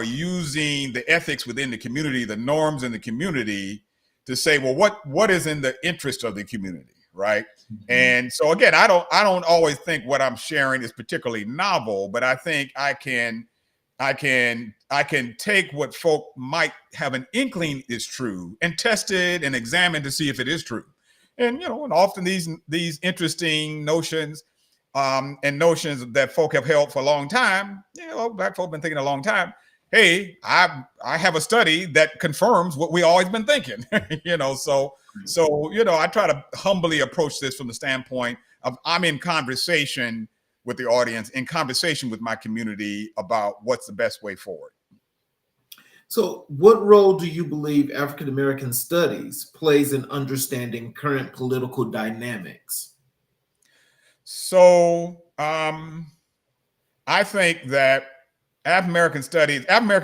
using the ethics within the community, the norms in the community, to say, well, what is in the interest of the community, right? And so again, I don't always think what I'm sharing is particularly novel, but I think I can take what folk might have an inkling is true and test it and examine to see if it is true. And and often these interesting notions and notions that folk have held for a long time, Black folk have been thinking a long time, hey, I have a study that confirms what we always been thinking. I try to humbly approach this from the standpoint of I'm in conversation with the audience, in conversation with my community about what's the best way forward. So, what role do you believe African American studies plays in understanding current political dynamics? So, I think that African American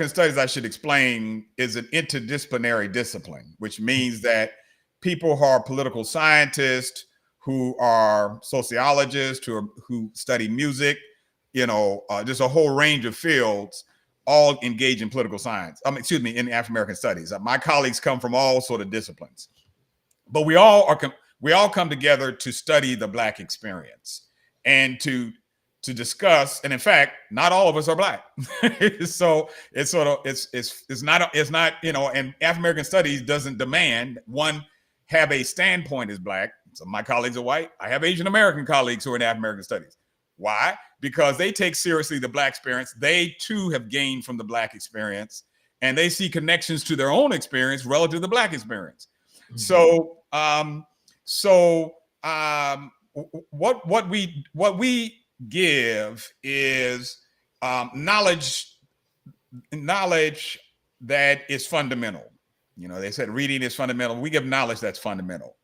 studies, I should explain, is an interdisciplinary discipline, which means that people who are political scientists, who are sociologists, who study music, just a whole range of fields, all engage in political science. In African American studies. My colleagues come from all sort of disciplines, but we all come together to study the Black experience and to discuss. And in fact, not all of us are Black, so it's not And African American studies doesn't demand one have a standpoint as Black. So my colleagues are white. I have Asian American colleagues who are in African American studies. Why? Because they take seriously the Black experience. They too have gained from the Black experience, and they see connections to their own experience relative to the Black experience. Mm-hmm. What we give is knowledge that is fundamental. They said reading is fundamental. We give knowledge that's fundamental.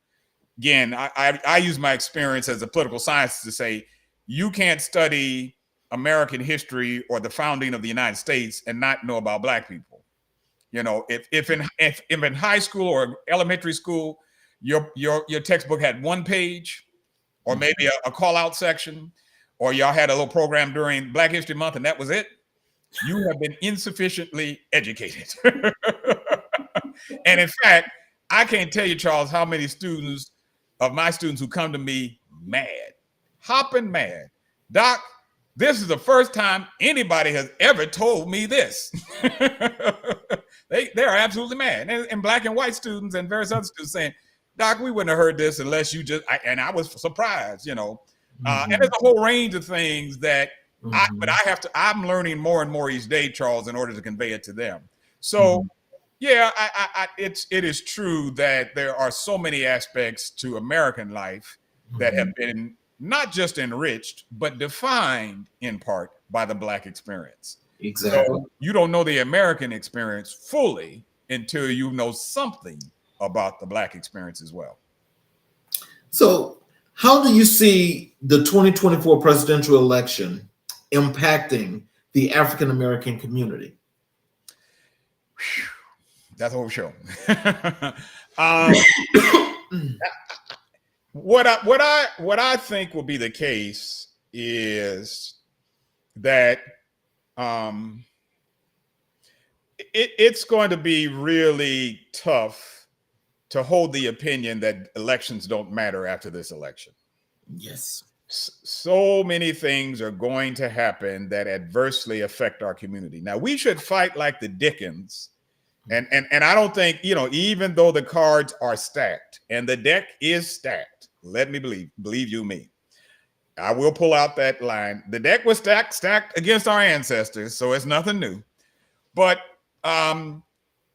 Again, I use my experience as a political scientist to say, you can't study American history or the founding of the United States and not know about Black people. If in high school or elementary school, your textbook had one page or maybe a call out section, or y'all had a little program during Black History Month and that was it, you have been insufficiently educated. And in fact, I can't tell you, Charles, how many of my students who come to me mad, hopping mad. Doc, this is the first time anybody has ever told me this. They are absolutely mad. And Black and white students and various other students saying, Doc, we wouldn't have heard this unless you and I was surprised, Mm-hmm. And there's a whole range of things that I'm learning more and more each day, Charles, in order to convey it to them. So yeah, it is true that there are so many aspects to American life that have been not just enriched, but defined in part by the Black experience. Exactly. So you don't know the American experience fully until you know something about the Black experience as well. So how do you see the 2024 presidential election impacting the African American community? That's a whole show. What I think will be the case is that it's going to be really tough to hold the opinion that elections don't matter after this election. Yes. So many things are going to happen that adversely affect our community. Now, we should fight like the Dickens. And I don't think, even though the cards are stacked and the deck is stacked, let me believe you me, I will pull out that line. The deck was stacked against our ancestors, so it's nothing new. But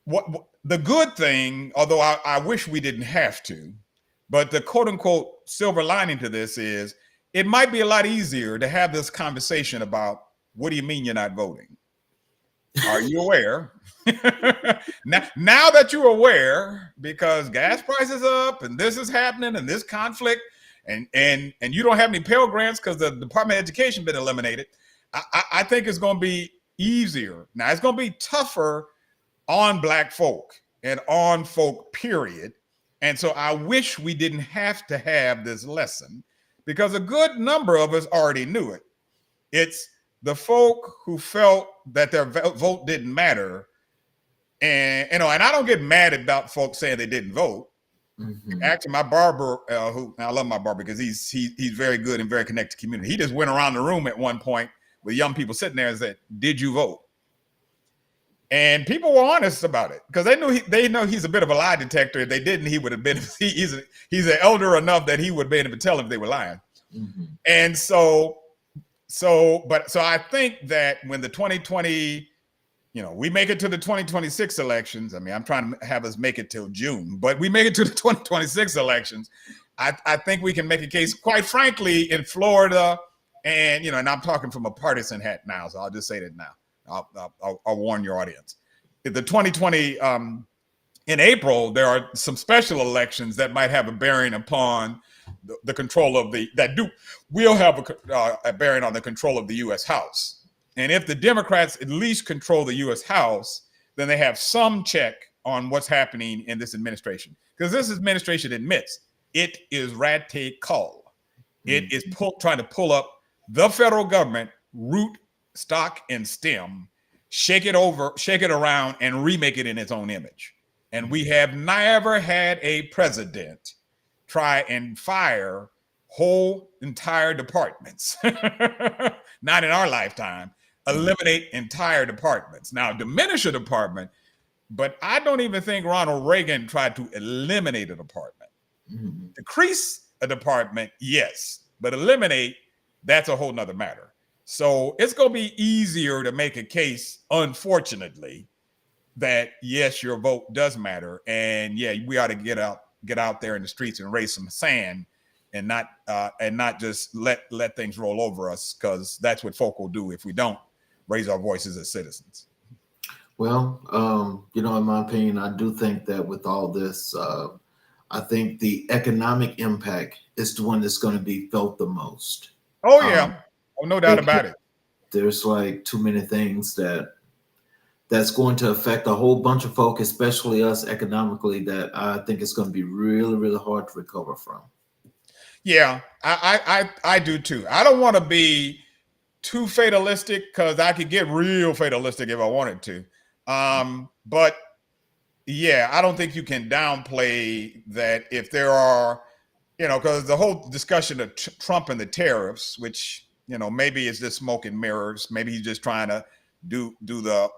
what the good thing, although I wish we didn't have to, but the quote unquote silver lining to this is it might be a lot easier to have this conversation about what do you mean you're not voting? Are you aware? now that you're aware, because gas prices are up and this is happening and this conflict and you don't have any Pell Grants because the Department of Education been eliminated, I think it's going to be easier. Now, it's going to be tougher on Black folk and on folk, period. And so I wish we didn't have to have this lesson because a good number of us already knew it. It's the folk who felt that their vote didn't matter. And I don't get mad about folks saying they didn't vote. Mm-hmm. Actually, my barber, I love my barber because he's very good and very connected to community. He just went around the room at one point with young people sitting there and said, "Did you vote?" And people were honest about it because they know he's a bit of a lie detector. If they didn't, he would have been. He's an elder enough that he would be able to tell if they were lying. Mm-hmm. And so I think that when the 2020 we make it to the 2026 elections. I mean, I'm trying to have us make it till June, but we make it to the 2026 elections. I think we can make a case, quite frankly, in Florida, and and I'm talking from a partisan hat now, so I'll just say that now. I'll warn your audience. The 2020 in April, there are some special elections that might have a bearing upon the control of will have a bearing on the control of the U.S. House. And if the Democrats at least control the U.S. House, then they have some check on what's happening in this administration. Because this administration admits it is radical. It is trying to pull up the federal government, root, stock, and stem, shake it around, and remake it in its own image. And we have never had a president try and fire whole entire departments. Not in our lifetime. Eliminate entire departments. Now, diminish a department, but I don't even think Ronald Reagan tried to eliminate a department. Decrease a department, yes, but eliminate, that's a whole nother matter. So it's going to be easier to make a case, unfortunately, that yes, your vote does matter, and yeah, we ought to get out there in the streets and raise some sand, and not just let things roll over us, because that's what folk will do if we don't raise our voices as citizens. Well, in my opinion, I do think that with all this, I think the economic impact is the one that's going to be felt the most. Oh yeah, no doubt about it. There's like too many things that's going to affect a whole bunch of folk, especially us economically, that I think it's going to be really, really hard to recover from. Yeah, I do too. I don't want to be too fatalistic, because I could get real fatalistic if I wanted to. But yeah, I don't think you can downplay that if there are, because the whole discussion of Trump and the tariffs, which, maybe it's just smoke and mirrors. Maybe he's just trying to do the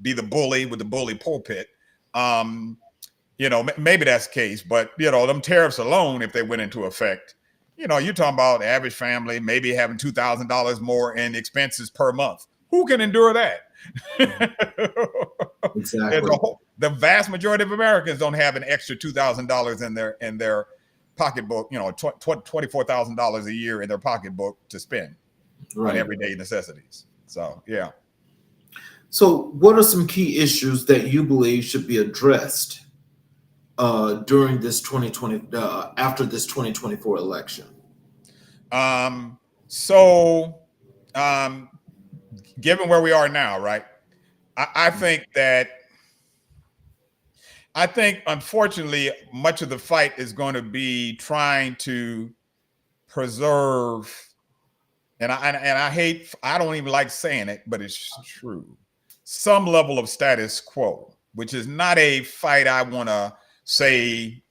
be the bully with the bully pulpit. Maybe that's the case, but them tariffs alone, if they went into effect, you're talking about the average family maybe having $2,000 more in expenses per month. Who can endure that? Exactly. The vast majority of Americans don't have an extra $2,000 in their pocketbook, $24,000 a year in their pocketbook to spend on everyday necessities. So, yeah. So what are some key issues that you believe should be addressed during this 2020, after this 2024 election? Given where we are now, right? I think unfortunately much of the fight is going to be trying to preserve, and I don't even like saying it, but it's true, some level of status quo, which is not a fight I want to say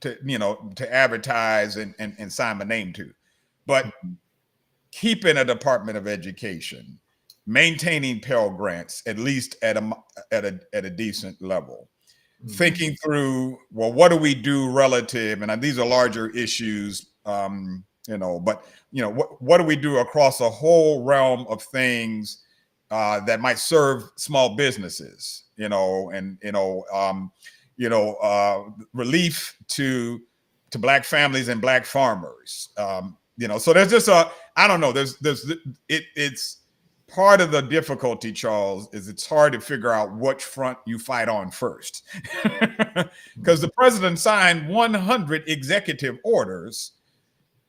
to advertise and sign my name to, but keeping a Department of Education, maintaining Pell Grants, at least at a decent level, thinking through, well, what do we do relative, and these are larger issues, but what do we do across a whole realm of things that might serve small businesses, relief to Black families and Black farmers, so there's just I don't know, it's part of the difficulty, Charles, is it's hard to figure out which front you fight on first, because the president signed 100 executive orders,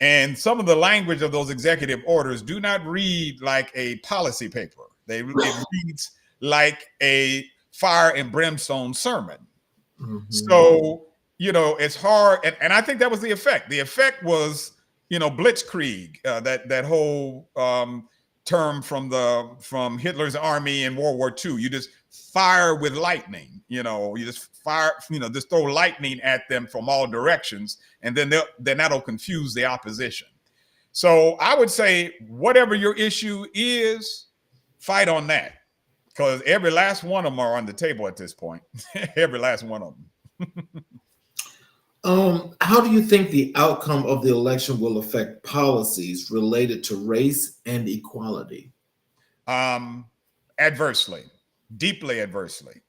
and some of the language of those executive orders do not read like a policy paper. It reads like a fire and brimstone sermon. So, it's hard. And I think that was the effect. The effect was, blitzkrieg, that whole term from Hitler's army in World War II. You just fire with lightning, you just fire, just throw lightning at them from all directions, and then that'll confuse the opposition. So I would say whatever your issue is, fight on that, because every last one of them are on the table at this point. Every last one of them. How do you think the outcome of the election will affect policies related to race and equality? Adversely, deeply adversely.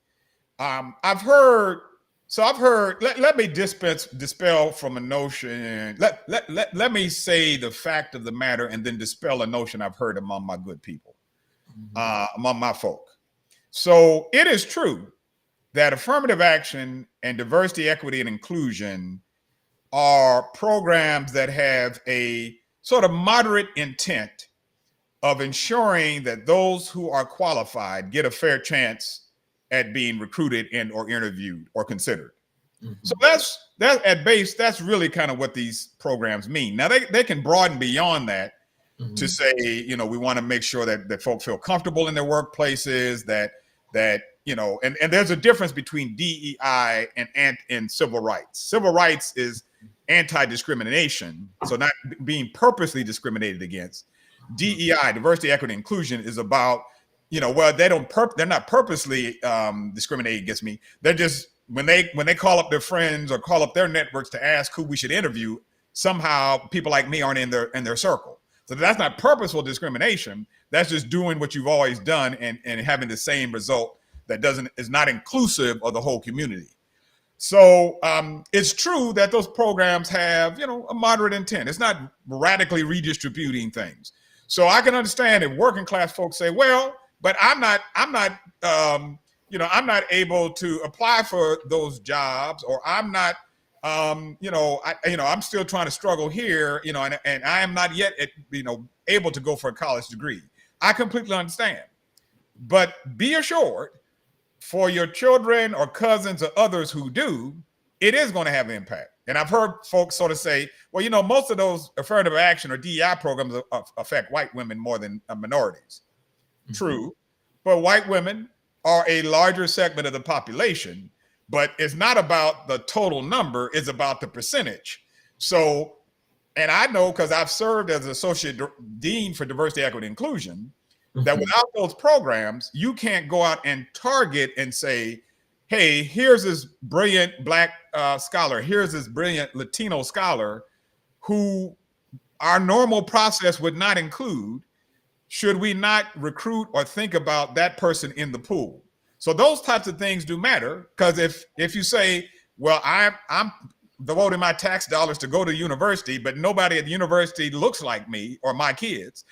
I've heard. Let me dispel from a notion. Let me say the fact of the matter, and then dispel a notion I've heard among my good people, among my folk. So it is true that affirmative action and diversity, equity, and inclusion are programs that have a sort of moderate intent of ensuring that those who are qualified get a fair chance at being recruited and or interviewed or considered. So that's at base, that's really kind of what these programs mean. Now they can broaden beyond that to say, you know, we want to make sure that folk feel comfortable in their workplaces, that and there's a difference between DEI and civil rights. Civil rights is anti-discrimination, so not being purposely discriminated against. DEI, diversity, equity, inclusion, is about, you know, well, they're not purposely discriminating against me. They're just when they call up their friends or call up their networks to ask who we should interview, somehow people like me aren't in their circle. So that's not purposeful discrimination. That's just doing what you've always done and having the same result that is not inclusive of the whole community. So it's true that those programs have, you know, a moderate intent. It's not radically redistributing things. So I can understand if working class folks say, well, but I'm not able to apply for those jobs, or I'm not, I'm still trying to struggle here, you know, and I am not yet, able to go for a college degree. I completely understand, but be assured, for your children or cousins or others who do, it is going to have an impact. And I've heard folks sort of say, well, you know, most of those affirmative action or DEI programs affect white women more than minorities. True, but white women are a larger segment of the population, but it's not about the total number, it's about the percentage. So, and I know because I've served as Associate Dean for Diversity, Equity, Inclusion, that without those programs, you can't go out and target and say, hey, here's this brilliant Black scholar, here's this brilliant Latino scholar who our normal process would not include. Should we not recruit or think about that person in the pool? So those types of things do matter, because if you say, well, I'm devoting my tax dollars to go to university, but nobody at the university looks like me or my kids,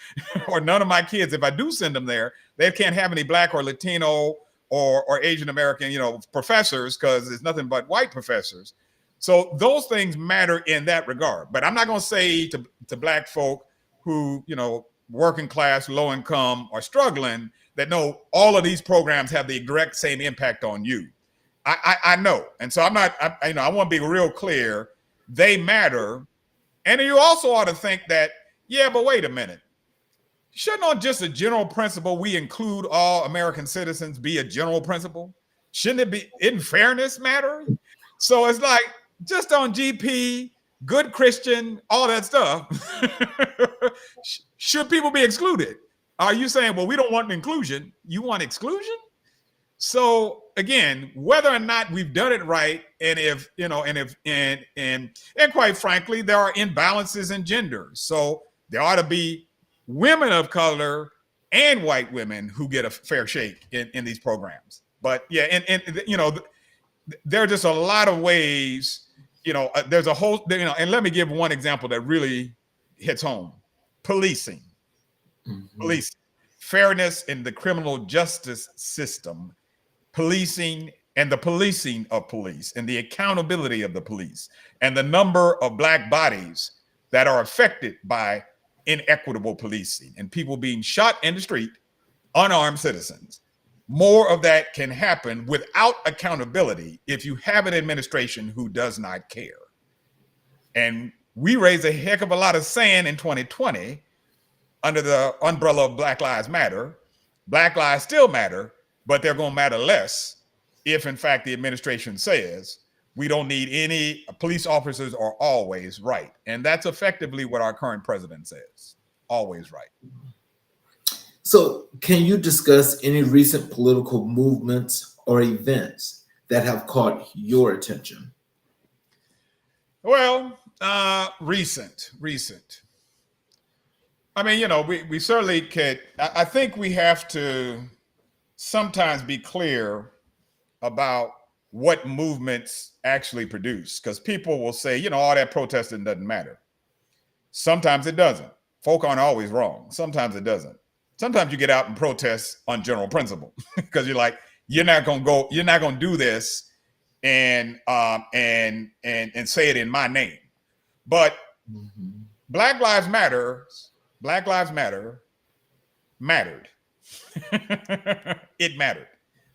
or none of my kids, if I do send them there, they can't have any Black or Latino or Asian American, professors, because there's nothing but white professors. So those things matter in that regard. But I'm not going to say to Black folk who, working class, low income, or struggling, that no, all of these programs have the direct same impact on you. I know. And so I want to be real clear. They matter. And you also ought to think that, yeah, but wait a minute. Shouldn't on just a general principle, we include all American citizens be a general principle? Shouldn't it be, in fairness matter? So it's like, just on GP, good Christian, all that stuff, should people be excluded? Are you saying, well, we don't want inclusion, you want exclusion? So again, whether or not we've done it right, and quite frankly, there are imbalances in gender. So there ought to be women of color and white women who get a fair shake in these programs. But yeah, and there are just a lot of ways, there's a whole, and let me give one example that really hits home. Policing. Policing. Fairness in the criminal justice system. Policing and the policing of police and the accountability of the police and the number of Black bodies that are affected by inequitable policing and people being shot in the street, unarmed citizens. More of that can happen without accountability if you have an administration who does not care. And we raised a heck of a lot of sand in 2020 under the umbrella of Black Lives Matter. Black lives still matter, but they're going to matter less if, in fact, the administration says we don't need any police officers are always right. And that's effectively what our current president says, always right. So can you discuss any recent political movements or events that have caught your attention? Well, recent. I mean, we certainly could. I think we have to sometimes be clear about what movements actually produce, because people will say, you know, all that protesting doesn't matter. Sometimes it doesn't. Folk aren't always wrong. Sometimes it doesn't. Sometimes you get out and protest on general principle because you're like, you're not gonna do this and say it in my name. But Black Lives Matter, mattered. It mattered.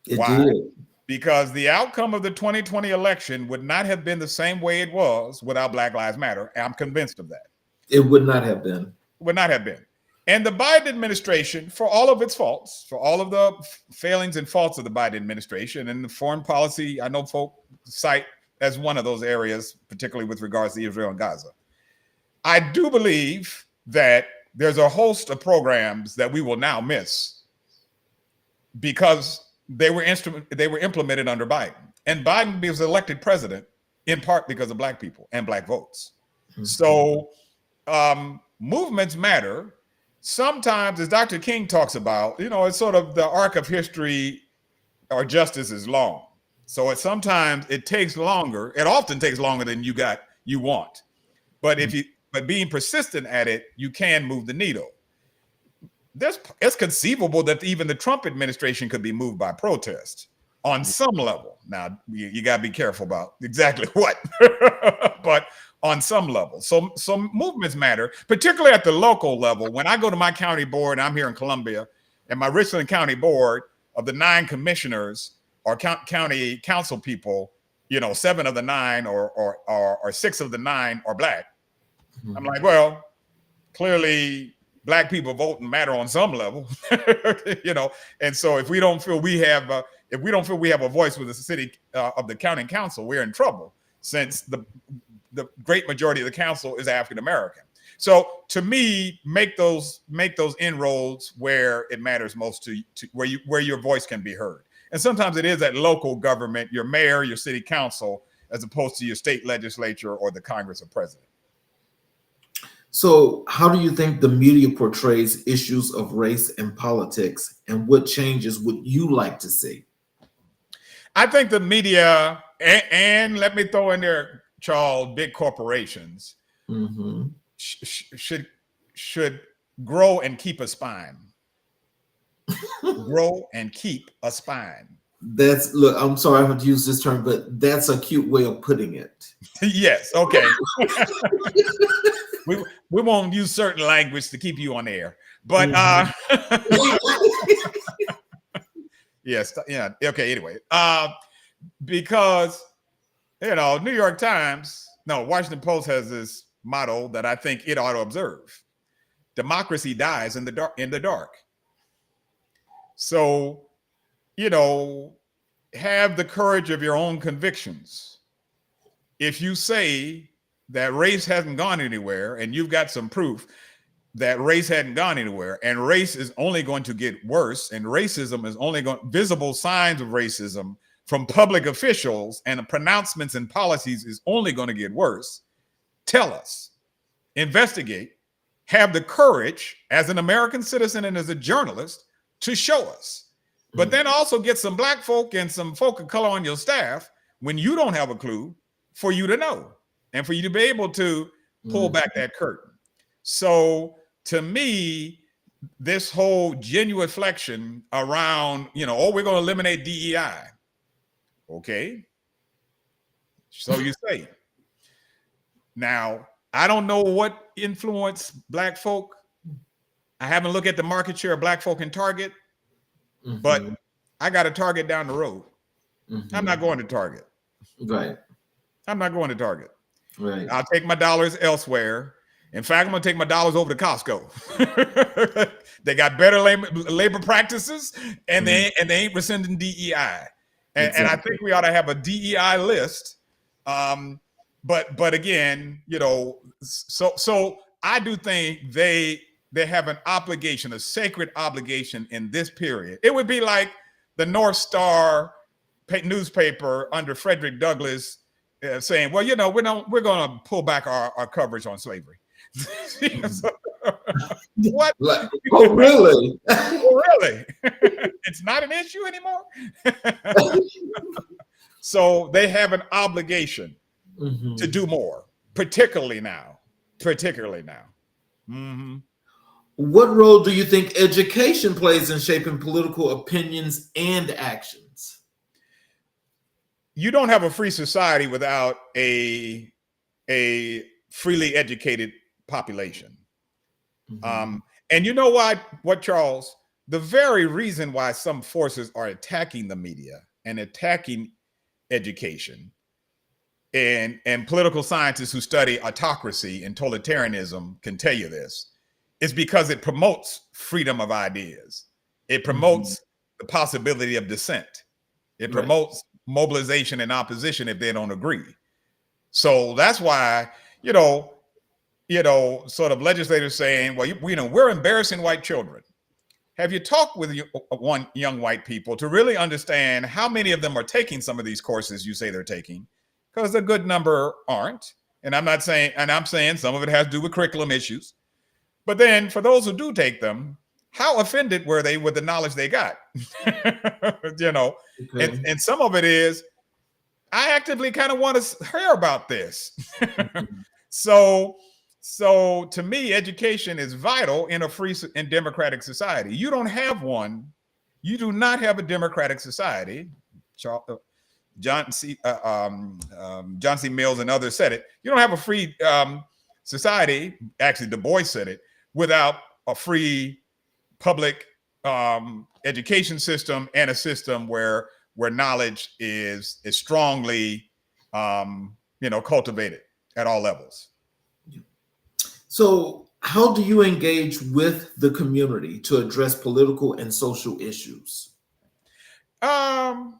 Why? Did. Because the outcome of the 2020 election would not have been the same way it was without Black Lives Matter. I'm convinced of that. It would not have been. Would not have been. And the Biden administration, for all of its faults, for all of the failings and faults of the Biden administration, and the foreign policy, I know folk cite as one of those areas, particularly with regards to Israel and Gaza. I do believe that there's a host of programs that we will now miss because they were implemented under Biden. And Biden was elected president in part because of Black people and Black votes. So movements matter. Sometimes, as Dr. King talks about, you know, it's sort of the arc of history or justice is long. So sometimes it takes longer. It often takes longer than you want. But but being persistent at it, you can move the needle. It's conceivable that even the Trump administration could be moved by protest on some level. Now, you got to be careful about exactly what, but on some level. So movements matter, particularly at the local level. When I go to my county board, I'm here in Columbia, and my Richland County board, of the 9 commissioners or county council people, you know, 7 of the 9 or 6 of the 9 are Black. I'm like, well, clearly Black people vote and matter on some level, you know. And so if we don't feel we have a voice with the city of the county council, we're in trouble, since the great majority of the council is African American. So to me, make those inroads where it matters most to where your voice can be heard. And sometimes it is at local government, your mayor, your city council, as opposed to your state legislature or the Congress or president. So how do you think the media portrays issues of race and politics, and what changes would you like to see? I think the media, and let me throw in there, Charles, big corporations should grow and keep a spine. Grow and keep a spine. Look, I'm sorry I have to use this term, but that's a cute way of putting it. Yes, okay. We won't use certain language to keep you on air, but yes, yeah, okay. Anyway, because you know, Washington Post has this motto that I think it ought to observe: democracy dies in the dark. So, you know, have the courage of your own convictions. If you say that race hasn't gone anywhere, and you've got some proof that race hadn't gone anywhere, and race is only going to get worse, and racism is only visible signs of racism from public officials and pronouncements and policies is only going to get worse, tell us, investigate, have the courage as an American citizen and as a journalist to show us. But then also get some Black folk and some folk of color on your staff when you don't have a clue, for you to know and for you to be able to pull back that curtain. So to me, this whole genuflection around, you know, oh, we're going to eliminate DEI. Okay. So you say. Now, I don't know what influenced Black folk. I haven't looked at the market share of Black folk in Target, but I got a Target down the road. I'm not going to Target. Right. I'm not going to Target. Right. I'll take my dollars elsewhere. In fact, I'm going to take my dollars over to Costco. They got better labor practices, and they ain't rescinding DEI. And I think we ought to have a DEI list. But again, you know, so I do think they have an obligation, a sacred obligation in this period. It would be like the North Star newspaper under Frederick Douglass saying, well, you know, we're going to pull back our coverage on slavery. What? Like, oh, really? Oh, really? It's not an issue anymore. So they have an obligation to do more, particularly now. Particularly now. Mm-hmm. What role do you think education plays in shaping political opinions and actions? You don't have a free society without a freely educated population. And you know what, Charles? The very reason why some forces are attacking the media and attacking education, and political scientists who study autocracy and totalitarianism can tell you this, is because it promotes freedom of ideas. It promotes the possibility of dissent. It promotes mobilization and opposition if they don't agree. So that's why, sort of legislators saying, well, we're embarrassing white children. Have you talked with young white people to really understand how many of them are taking some of these courses you say they're taking? Because a good number aren't. And I'm saying some of it has to do with curriculum issues. But then for those who do take them, how offended were they with the knowledge they got? And some of it is, I actively kind of want to hear about this. So to me, education is vital in a free and democratic society. You don't have one. You do not have a democratic society. John C. Mills and others said it. You don't have a free society. Actually, Du Bois said it, without a free public education system and a system where knowledge is strongly cultivated at all levels. So how do you engage with the community to address political and social issues? I'm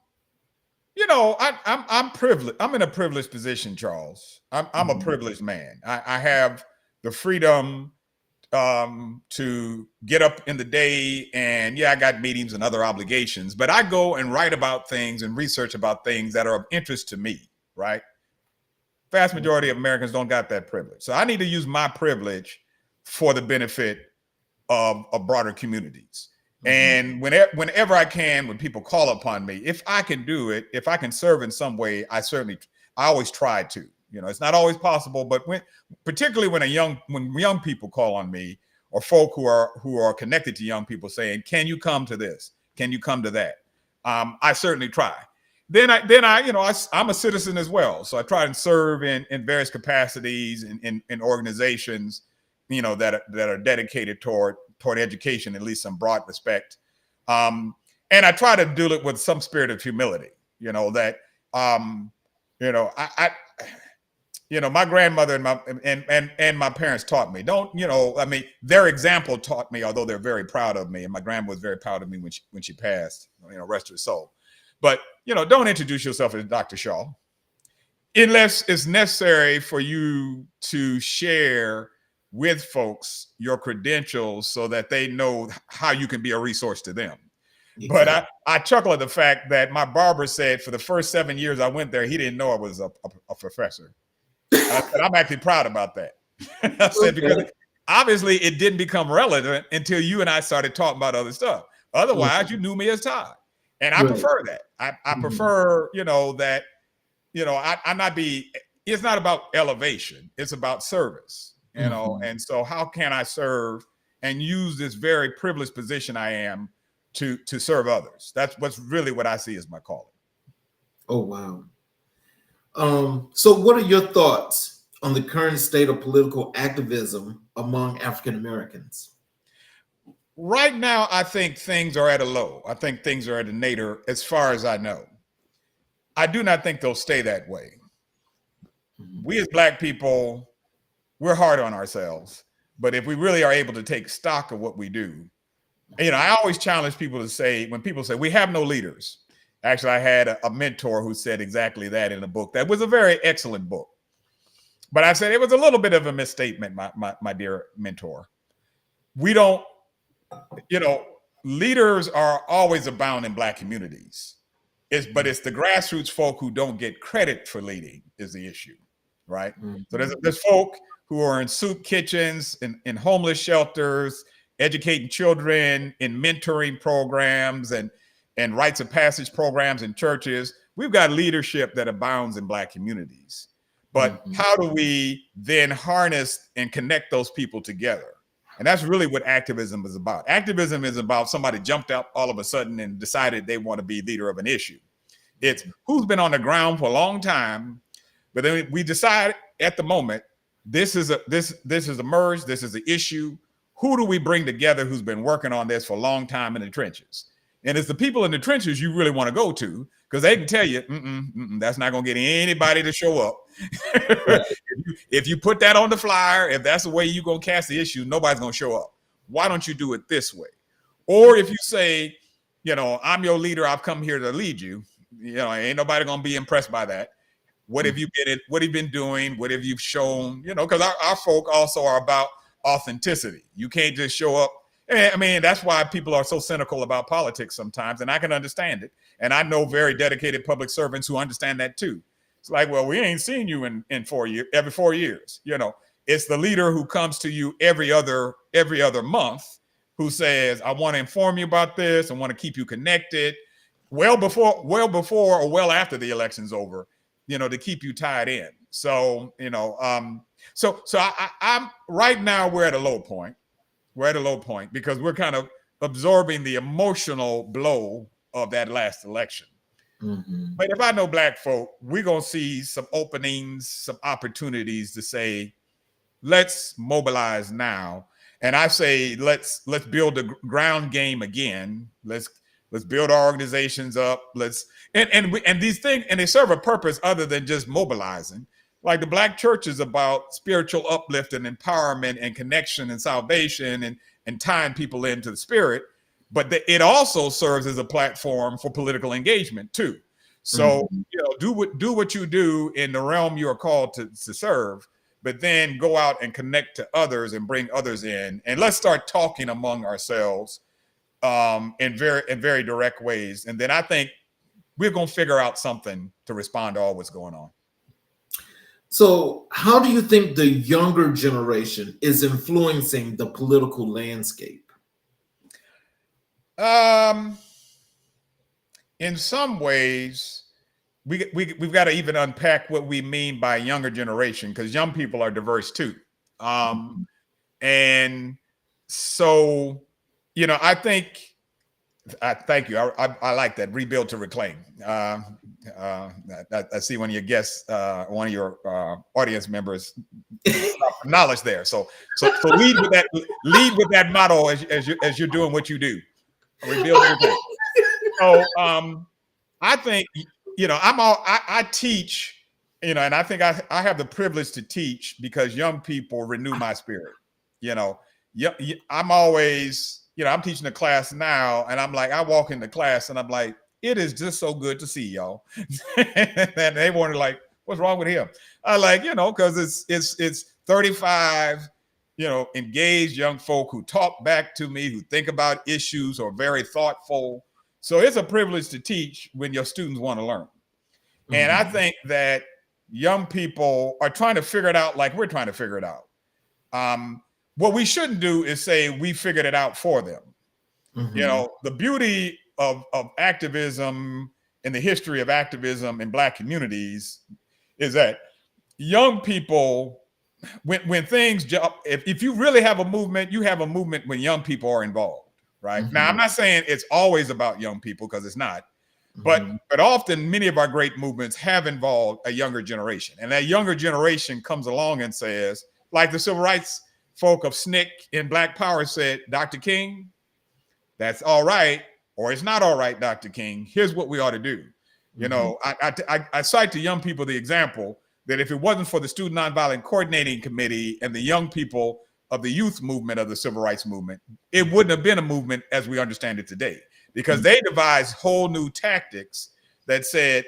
privileged. I'm in a privileged position, Charles. I'm a privileged man. I have the freedom to get up in the day, and I got meetings and other obligations, but I go and write about things and research about things that are of interest to me, right? Vast majority of Americans don't got that privilege. So I need to use my privilege for the benefit of broader communities. And whenever I can, when people call upon me, if I can do it, if I can serve in some way, I always try to. It's not always possible, but particularly when young people call on me, or folk who are connected to young people saying, "Can you come to this? Can you come to that?" I certainly try. Then I'm a citizen as well, so I try and serve in various capacities in organizations, that are dedicated toward education, at least some broad respect. And I try to do it with some spirit of humility. My grandmother and my parents taught me, their example taught me, although they're very proud of me, and my grandma was very proud of me when she passed, rest her soul. But, don't introduce yourself as Dr. Shaw unless it's necessary for you to share with folks your credentials so that they know how you can be a resource to them. Exactly. But I chuckle at the fact that my barber said for the first 7 years I went there, he didn't know I was a professor. I said, I'm actually proud about that. I said, because obviously it didn't become relevant until you and I started talking about other stuff. Otherwise, you knew me as Todd. And I prefer that. I prefer, that, it's not about elevation. It's about service, and so how can I serve and use this very privileged position I am to serve others? That's really what I see as my calling. Oh, wow. So what are your thoughts on the current state of political activism among African Americans? Right now, I think things are at a low. I think things are at a nadir as far as I know. I do not think they'll stay that way. We as Black people, we're hard on ourselves. But if we really are able to take stock of what we do, I always challenge people to say, when people say, we have no leaders. Actually, I had a mentor who said exactly that in a book. That was a very excellent book. But I said it was a little bit of a misstatement, my dear mentor. We don't, leaders are always abound in Black communities. But it's the grassroots folk who don't get credit for leading is the issue. right? Mhm. So there's folk who are in soup kitchens, in homeless shelters, educating children, in mentoring programs and rites of passage programs in churches. We've got leadership that abounds in Black communities. But Mhm. how do we then harness and connect those people together? And that's really what activism is about. Activism is about somebody jumped up all of a sudden and decided they want to be leader of an issue. It's who's been on the ground for a long time, but then we decide at the moment, this is emerged, this is an issue. Who do we bring together who's been working on this for a long time in the trenches? And it's the people in the trenches you really want to go to, because they can tell you, that's not going to get anybody to show up. If you put that on the flyer, if that's the way you're going to cast the issue, nobody's going to show up. Why don't you do it this way? Or if you say, I'm your leader, I've come here to lead you, ain't nobody going to be impressed by that. What have you been doing? What have you shown? Because our folk also are about authenticity. You can't just show up. I mean, that's why people are so cynical about politics sometimes, and I can understand it. And I know very dedicated public servants who understand that too. It's like, well, we ain't seen you in every 4 years. It's the leader who comes to you every other month who says, I want to inform you about this. I want to keep you connected well before or well after the election's over, to keep you tied in. So, I'm right now we're at a low point. We're at a low point because we're kind of absorbing the emotional blow of that last election. Mhm. But if I know Black folk, we're going to see some openings, some opportunities to say, let's mobilize now. And I say, let's build the ground game again. Let's build our organizations up. And these things, and they serve a purpose other than just mobilizing. Like the Black church is about spiritual uplift and empowerment and connection and salvation and tying people into the spirit. But it also serves as a platform for political engagement too. So, do what you do in the realm you are called to serve, but then go out and connect to others and bring others in. And let's start talking among ourselves in very direct ways. And then I think we're going to figure out something to respond to all what's going on. So, how do you think the younger generation is influencing the political landscape? In some ways, we've got to even unpack what we mean by younger generation, because young people are diverse too. And so, I think, thank you. I like that. Rebuild to reclaim. I see one of your guests, one of your audience members, knowledge there. So lead with that motto as you're doing what you do. Rebuild to reclaim. So I think I teach, and I think I have the privilege to teach because young people renew my spirit. I'm always, I'm teaching a class now, and I'm like, I walk into class and I'm like, it is just so good to see y'all. And they wonder like, what's wrong with him? I like, because it's 35, engaged young folk who talk back to me, who think about issues, or very thoughtful. So it's a privilege to teach when your students want to learn. Mm-hmm. And I think that young people are trying to figure it out like we're trying to figure it out. What we shouldn't do is say we figured it out for them. Mm-hmm. The beauty of activism and the history of activism in Black communities is that young people, when things jump, if you really have a movement, you have a movement when young people are involved. Right. Mm-hmm. Now, I'm not saying it's always about young people, because it's not, but often many of our great movements have involved a younger generation, and that younger generation comes along and says, like the civil rights folk of SNCC in Black Power said, Dr. King, that's all right, or it's not all right, Dr. King. Here's what we ought to do. I cite to young people the example that if it wasn't for the Student Nonviolent Coordinating Committee and the young people of the youth movement of the civil rights movement, it wouldn't have been a movement as we understand it today, because they devised whole new tactics that said,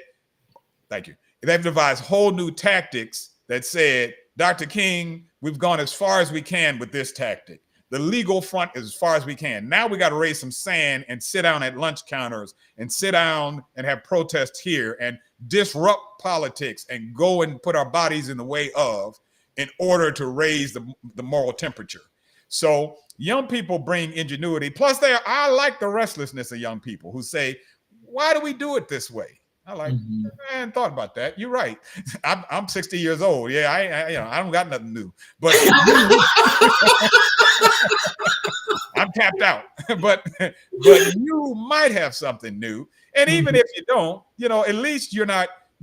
thank you. They've devised whole new tactics that said, Dr. King, we've gone as far as we can with this tactic. the legal front as far as we can. Now we got to raise some sand and sit down at lunch counters and sit down and have protests here and disrupt politics and go and put our bodies in the way of, in order to raise the moral temperature. So young people bring ingenuity. Plus, I like the restlessness of young people who say, why do we do it this way? I like, I hadn't thought about that. You're right. I'm 60 years old. Yeah, I don't got nothing new. But I'm tapped out. but you might have something new. And even if you don't, at least you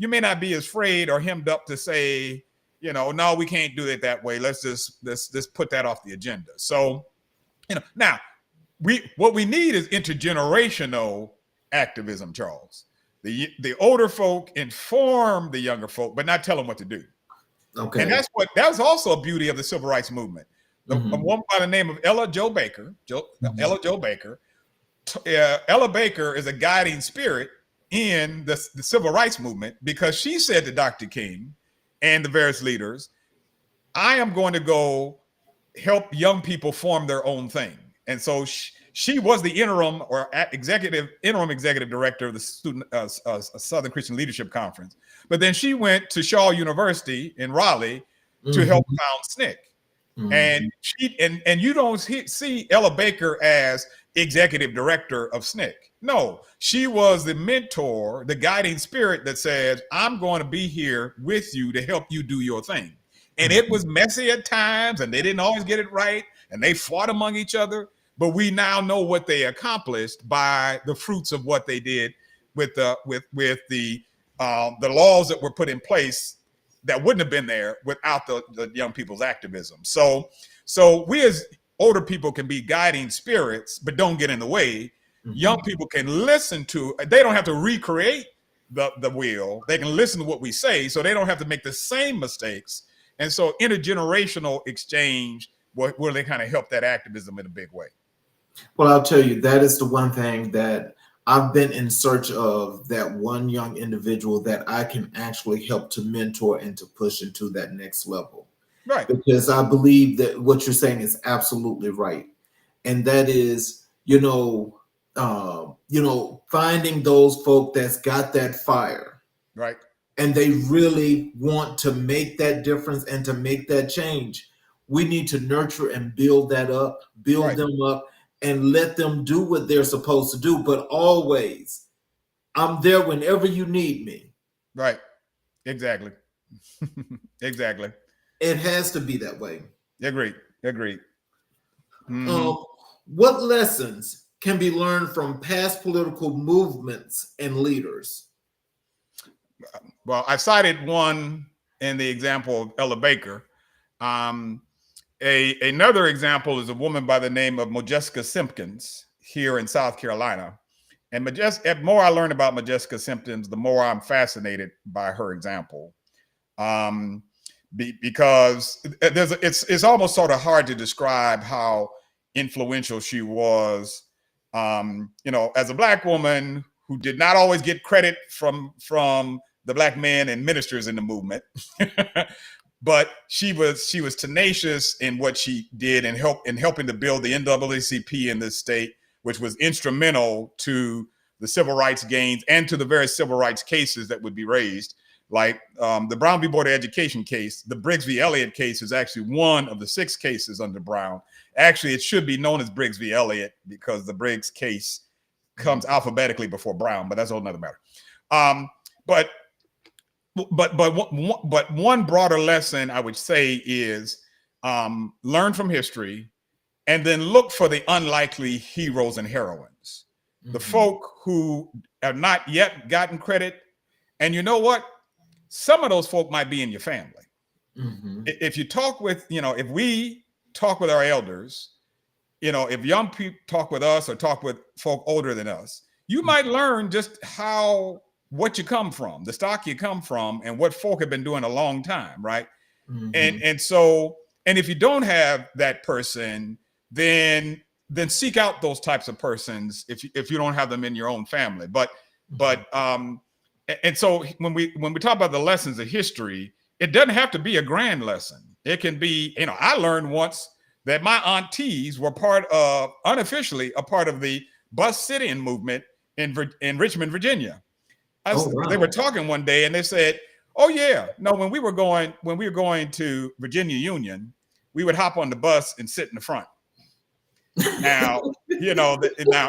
may not be as afraid or hemmed up to say, no, we can't do it that way. Let's just put that off the agenda. So, now what we need is intergenerational activism, Charles. The older folk inform the younger folk, but not tell them what to do. Okay. And that was also a beauty of the civil rights movement. A woman by the name of Ella Jo Baker. Ella Baker is a guiding spirit in the civil rights movement, because she said to Dr. King and the various leaders, I am going to go help young people form their own thing. And so she was the interim executive director of the Southern Christian Leadership Conference. But then she went to Shaw University in Raleigh to help found SNCC. And you don't see Ella Baker as executive director of SNCC. No, she was the mentor, the guiding spirit that says, I'm going to be here with you to help you do your thing. And it was messy at times, and they didn't always get it right, and they fought among each other. But we now know what they accomplished by the fruits of what they did with the laws that were put in place that wouldn't have been there without the young people's activism. So we as older people can be guiding spirits, but don't get in the way. Young people can listen to. They don't have to recreate the wheel. They can listen to what we say, so they don't have to make the same mistakes. And so intergenerational exchange will they kind of help that activism in a big way. Well, I'll tell you, that is the one thing that I've been in search of, that one young individual that I can actually help to mentor and to push into that next level. Right. Because I believe that what you're saying is absolutely right. And that is, finding those folk that's got that fire. Right. And they really want to make that difference and to make that change. We need to nurture and build that up, build them up, and let them do what they're supposed to do. But always, I'm there whenever you need me. Right. Exactly. Exactly. It has to be that way. Agreed. What lessons can be learned from past political movements and leaders? Well, I cited one in the example of Ella Baker. Another example is a woman by the name of Modjeska Simpkins here in South Carolina. And the more I learn about Modjeska Simpkins, the more I'm fascinated by her example. Because it's almost sort of hard to describe how influential she was, as a Black woman who did not always get credit from the Black men and ministers in the movement. But she was tenacious in what she did and helping to build the NAACP in this state, which was instrumental to the civil rights gains and to the various civil rights cases that would be raised. Like the Brown v. Board of Education case, the Briggs v. Elliott case is actually one of the 6 cases under Brown. Actually, it should be known as Briggs v. Elliott because the Briggs case comes alphabetically before Brown, but that's a whole nother matter. But one broader lesson I would say is learn from history and then look for the unlikely heroes and heroines, the folk who have not yet gotten credit. And you know what? Some of those folk might be in your family. If you talk with, if we talk with our elders, if young people talk with us or talk with folk older than us, you might learn just what you come from, the stock you come from, and what folk have been doing a long time, right? And so if you don't have that person, then seek out those types of persons if you don't have them in your own family. And so when we talk about the lessons of history, it doesn't have to be a grand lesson. It can be, I learned once that my aunties were part of, unofficially, a part of the bus sit-in movement in Richmond, Virginia. Oh, wow. They were talking one day and they said, "Oh yeah, no, when we were going to Virginia Union, we would hop on the bus and sit in the front." Now, now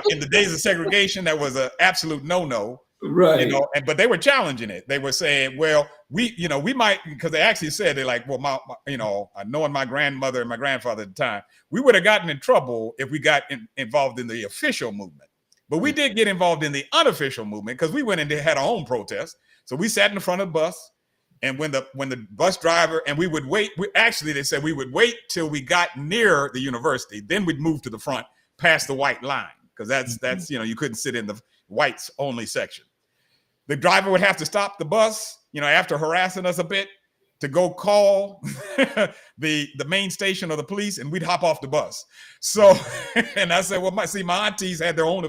in the days of segregation, that was an absolute no-no. Right. But they were challenging it. They were saying, well, we might, because they actually said, they're like, well, knowing my grandmother and my grandfather at the time, we would have gotten in trouble if we got involved in the official movement. But we did get involved in the unofficial movement because we went and had our own protest. So we sat in the front of the bus, and when the bus driver, and we would wait, they said we would wait till we got near the university, then we'd move to the front past the white line, because that's you couldn't sit in the whites only section. The driver would have to stop the bus, after harassing us a bit, to go call the main station of the police, and we'd hop off the bus. So, and I said, well, my aunties had their own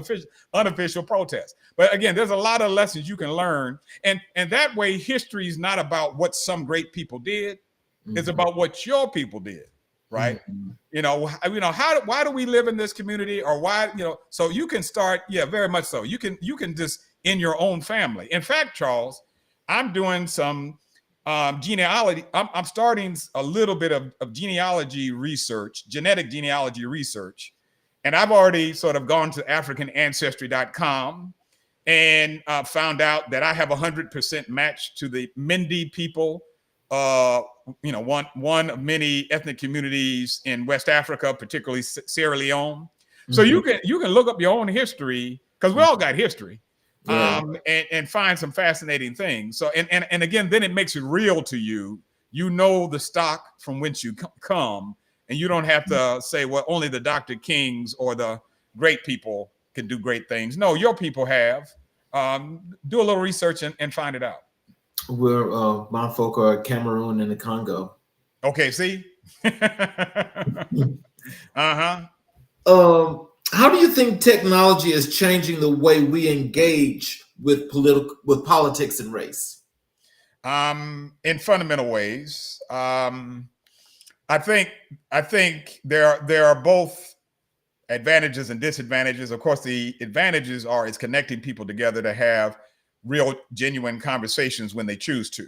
unofficial protest. But again, there's a lot of lessons you can learn, and that way, history is not about what some great people did; it's about what your people did, right? Why do we live in this community, or why, So you can start, very much so. You can just in your own family. In fact, Charles, I'm doing some genealogy. I'm starting a little bit of genealogy research, genetic genealogy research. And I've already sort of gone to AfricanAncestry.com and found out that I have 100% match to the Mende people, one of many ethnic communities in West Africa, particularly Sierra Leone. So you can look up your own history, because we all got history. And find some fascinating things. So, and again, then it makes it real to you. The stock from whence you come, and you don't have to say, well, only the Dr. Kings or the great people can do great things. No, your people have. Do a little research and find it out. My folk are Cameroon and the Congo. Okay, see? How do you think technology is changing the way we engage with politics and race? In fundamental ways. I think there are both advantages and disadvantages. Of course, the advantages are it's connecting people together to have real, genuine conversations when they choose to.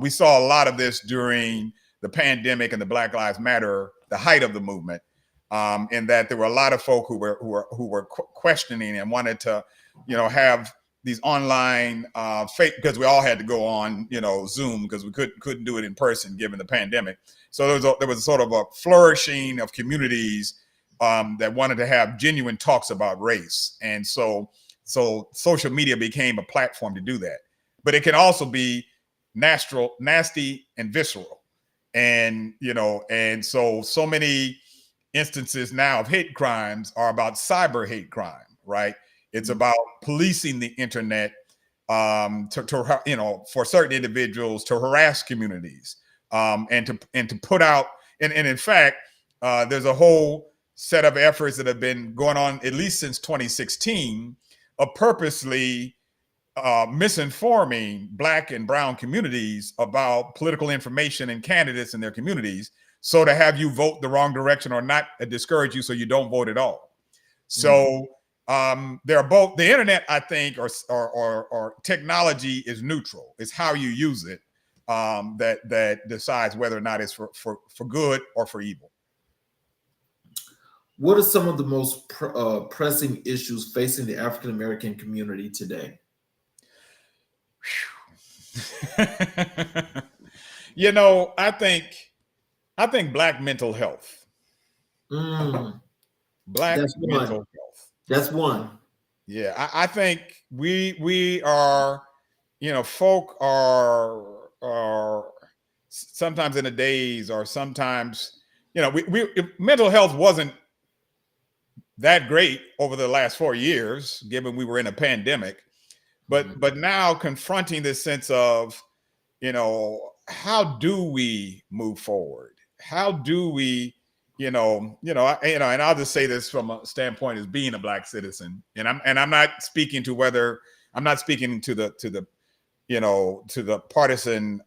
We saw a lot of this during the pandemic and the Black Lives Matter, the height of the movement. In that there were a lot of folk who were questioning and wanted to, have these online fake, because we all had to go on, Zoom, because we couldn't do it in person given the pandemic. So there was sort of a flourishing of communities that wanted to have genuine talks about race, and so social media became a platform to do that. But it can also be nasty, and visceral, and so many instances now of hate crimes are about cyber hate crime, right? It's about policing the internet for certain individuals to harass communities, and to put out, and in fact, there's a whole set of efforts that have been going on at least since 2016 of purposely misinforming Black and brown communities about political information and candidates in their communities, so to have you vote the wrong direction or not discourage you so you don't vote at all. So there are both. The internet, I think, or technology is neutral. It's how you use it that decides whether or not it's for good or for evil. What are some of the most pressing issues facing the African American community today? I think Black mental health. Black mental health. That's one. Yeah, I think we are, folk are sometimes in a daze, or sometimes, mental health wasn't that great over the last 4 years, given we were in a pandemic, but now confronting this sense of, how do we move forward? How do we, and I'll just say this from a standpoint as being a Black citizen, and I'm not speaking to the partisan,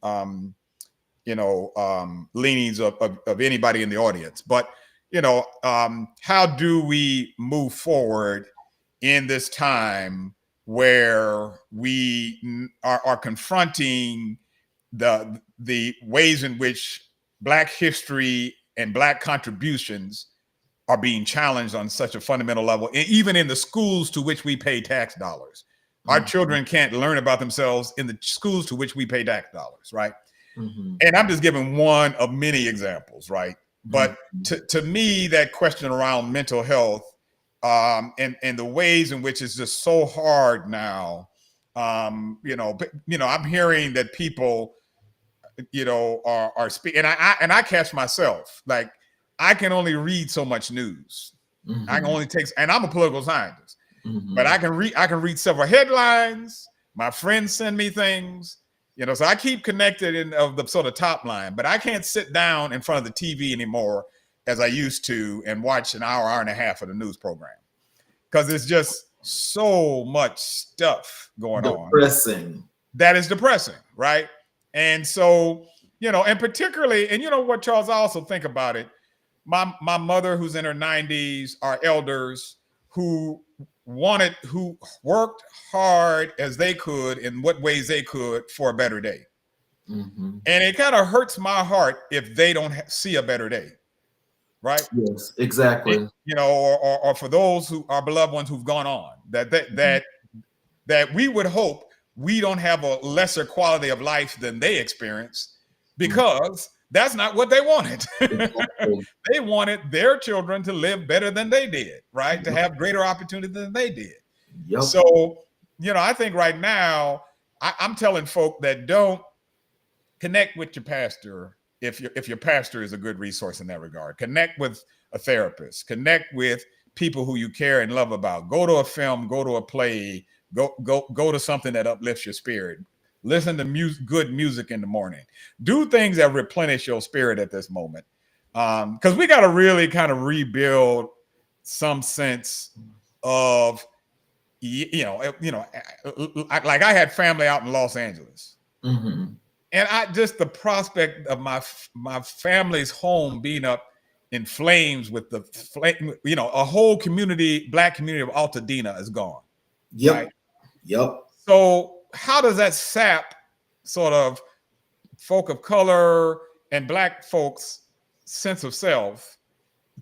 leanings of anybody in the audience, but how do we move forward in this time where we are confronting the ways in which Black history and Black contributions are being challenged on such a fundamental level, even in the schools to which we pay tax dollars. Our children can't learn about themselves in the schools to which we pay tax dollars, right? And I'm just giving one of many examples, right? But to me, that question around mental health and the ways in which it's just so hard now, I'm hearing that people, are speaking, and I catch myself, like, I can only read so much news. I can only take, and I'm a political scientist, but I can read several headlines. My friends send me things, so I keep connected in of the sort of top line, but I can't sit down in front of the TV anymore as I used to and watch an hour and a half of the news program, because it's just so much stuff going on. That is depressing, right? And so, and particularly, and what, Charles, I also think about it. My mother, who's in her 90s, our elders who worked hard as they could in what ways they could for a better day. And it kind of hurts my heart if they don't see a better day, right? Yes, exactly. Or for those who are beloved ones who've gone on, that we would hope we don't have a lesser quality of life than they experienced, because that's not what they wanted. Exactly. They wanted their children to live better than they did, right? To have greater opportunity than they did. Yep. So, I think right now, I'm telling folk that don't connect with your pastor if your pastor is a good resource in that regard. Connect with a therapist. Connect with people who you care and love about. Go to a film. Go to a play. Go to something that uplifts your spirit. Listen to good music in the morning. Do things that replenish your spirit at this moment, because we got to really kind of rebuild some sense of, like I had family out in Los Angeles, and the prospect of my family's home being up in flames with the flame, a whole community, Black community of Altadena is gone. Yep. Right? Yep. So how does that sap sort of folk of color and Black folks' sense of self,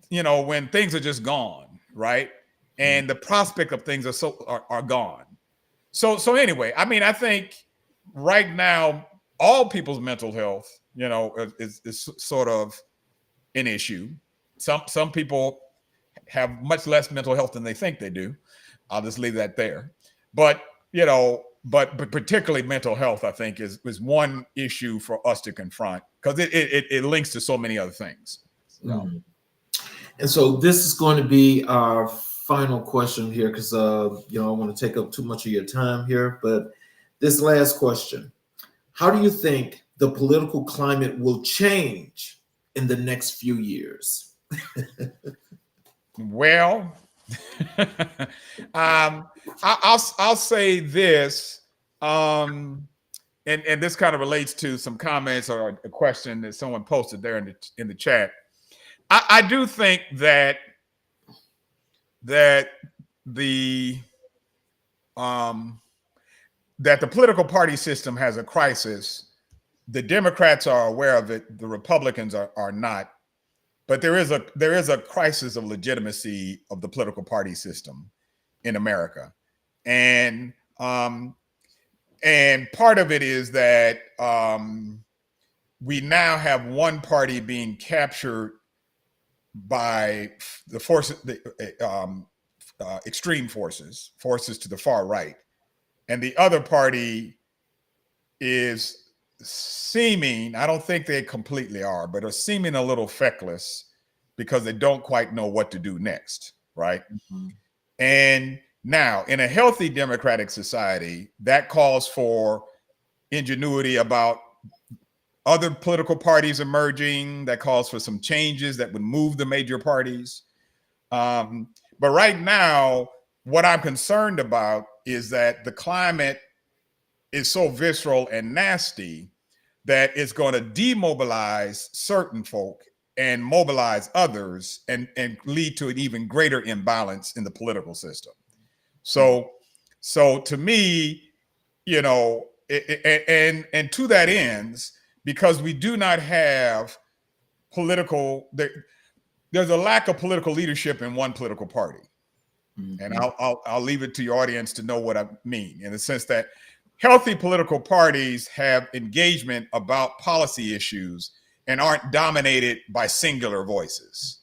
when things are just gone, right? And the prospect of things are gone. So anyway, I mean, I think right now all people's mental health, is sort of an issue. Some people have much less mental health than they think they do. I'll just leave that there. But but particularly mental health, I think, is one issue for us to confront, because it links to so many other things. And so this is going to be our final question here, because I don't want to take up too much of your time here. But this last question: how do you think the political climate will change in the next few years? Well, I'll say this, and this kind of relates to some comments or a question that someone posted there in the chat. I do think that the political party system has a crisis. The Democrats are aware of it. The Republicans are not. But there is a crisis of legitimacy of the political party system in America, and part of it is that we now have one party being captured by the forces, extreme forces to the far right, and the other party is seeming, I don't think they completely are, but are seeming a little feckless because they don't quite know what to do next, right? And now, in a healthy democratic society, that calls for ingenuity about other political parties emerging, that calls for some changes that would move the major parties. But right now, what I'm concerned about is that the climate is so visceral and nasty that it's going to demobilize certain folk and mobilize others and lead to an even greater imbalance in the political system. So to me, you know, and to that ends, because we do not have there's a lack of political leadership in one political party. And I'll leave it to your audience to know what I mean, in the sense that healthy political parties have engagement about policy issues and aren't dominated by singular voices.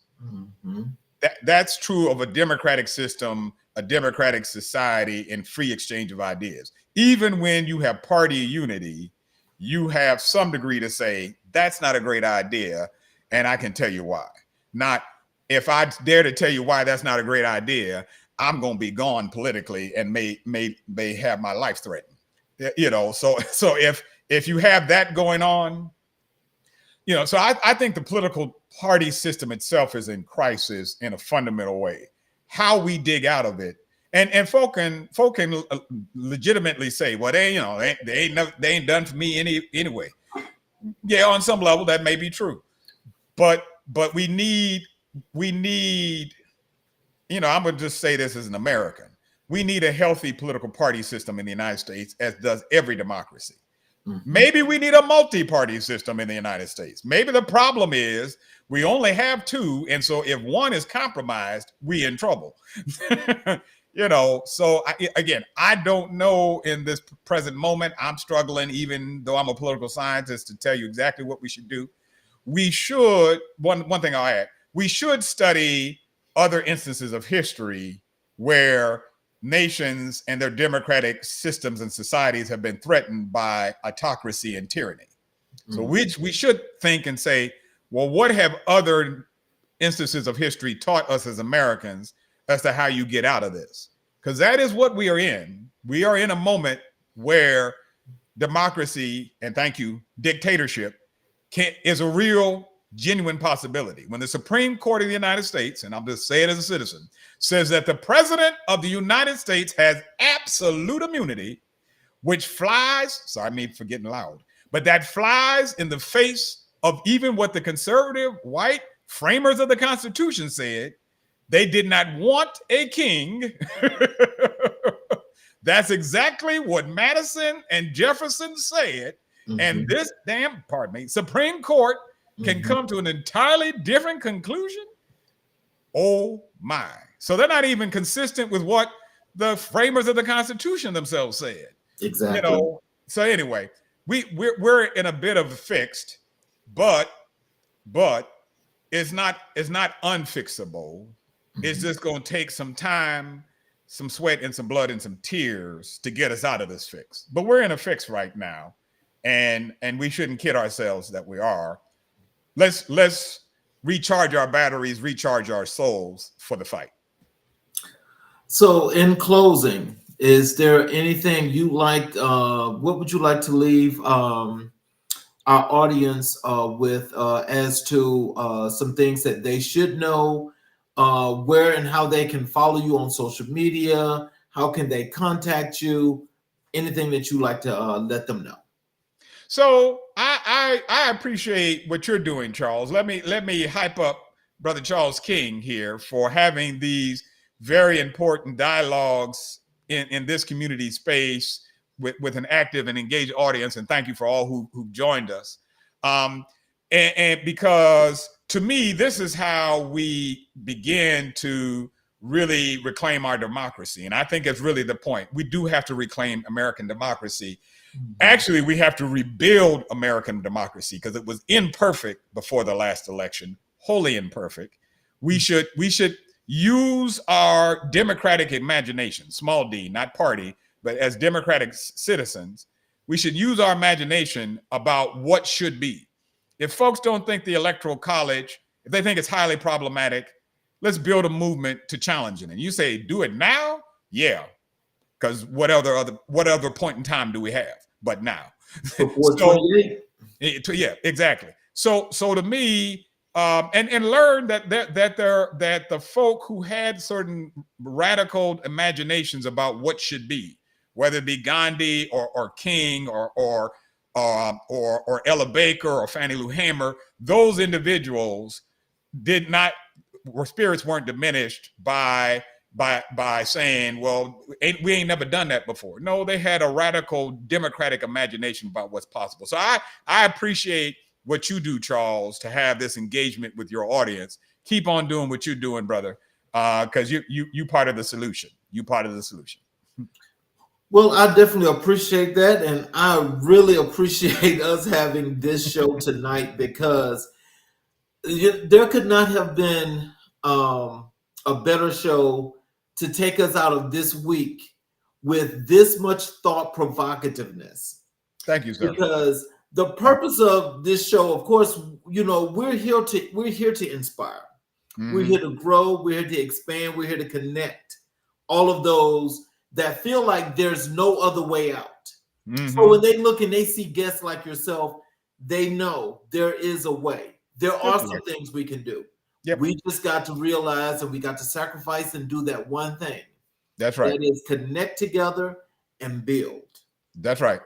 That's true of a democratic system, a democratic society, and free exchange of ideas. Even when you have party unity, you have some degree to say, that's not a great idea, and I can tell you why. Not, if I dare to tell you why that's not a great idea, I'm going to be gone politically and may have my life threatened. You know, so if you have that going on, you know, so I think the political party system itself is in crisis in a fundamental way. How we dig out of it, and folk can legitimately say, well, they ain't done for me anyway. Yeah, on some level that may be true, but we need, you know, I'm gonna just say this as an American. We need a healthy political party system in the United States, as does every democracy. Maybe we need a multi-party system in the United States. Maybe the problem is we only have two, and so if one is compromised, we in trouble. You know, so I don't know in this present moment. I'm struggling, even though I'm a political scientist, to tell you exactly what we should do. We should, one thing I'll add, we should study other instances of history where nations and their democratic systems and societies have been threatened by autocracy and tyranny. So we should think and say, well, what have other instances of history taught us as Americans as to how you get out of this? Because that is what we are in. We are in a moment where democracy, and thank you, dictatorship, is a real, genuine possibility. When the Supreme Court of the United States, and I'll just say it as a citizen, says that the president of the United States has absolute immunity, which flies, sorry, I mean for getting loud, but that flies in the face of even what the conservative white framers of the Constitution said. They did not want a king. That's exactly what Madison and Jefferson said. And this Supreme Court can come to an entirely different conclusion. Oh my. So they're not even consistent with what the framers of the Constitution themselves said. Exactly. You know, so anyway, we're in a bit of a fixed, but it's not unfixable. It's just going to take some time, some sweat, and some blood, and some tears to get us out of this fix. But we're in a fix right now, and we shouldn't kid ourselves that we are. Let's recharge our batteries, recharge our souls for the fight. So, in closing, is there anything you like? What would you like to leave our audience with as to some things that they should know? Where and how they can follow you on social media? How can they contact you? Anything that you like to let them know? So I appreciate what you're doing, Charles. Let me hype up Brother Charles King here for having these very important dialogues in this community space with an active and engaged audience. And thank you for all who joined us. And because to me, this is how we begin to really reclaim our democracy. And I think it's really the point. We do have to reclaim American democracy. Actually, we have to rebuild American democracy because it was imperfect before the last election, wholly imperfect. We should use our democratic imagination, small d, not party, but as democratic citizens, we should use our imagination about what should be. If folks don't think the Electoral College, if they think it's highly problematic, let's build a movement to challenge it. And you say, do it now? Yeah. Because what other point in time do we have but now? Yeah, exactly. So to me, and learn that the folk who had certain radical imaginations about what should be, whether it be Gandhi or King or or Ella Baker or Fannie Lou Hamer, those individuals did not, where spirits weren't diminished by saying, well, we ain't never done that before. No, they had a radical democratic imagination about what's possible. So I appreciate what you do, Charles, to have this engagement with your audience. Keep on doing what you're doing, brother, because you part of the solution. You part of the solution. Well, I definitely appreciate that, and I really appreciate us having this show tonight, because there could not have been a better show to take us out of this week with this much thought provocativeness. Thank you, sir. Because the purpose of this show, of course, we're here to inspire. Mm-hmm. We're here to grow. We're here to expand. We're here to connect all of those that feel like there's no other way out. Mm-hmm. So when they look and they see guests like yourself, they know there is a way. There are some things we can do. Yep. We just got to realize, and we got to sacrifice and do that one thing. That's right. That is connect together and build. That's right.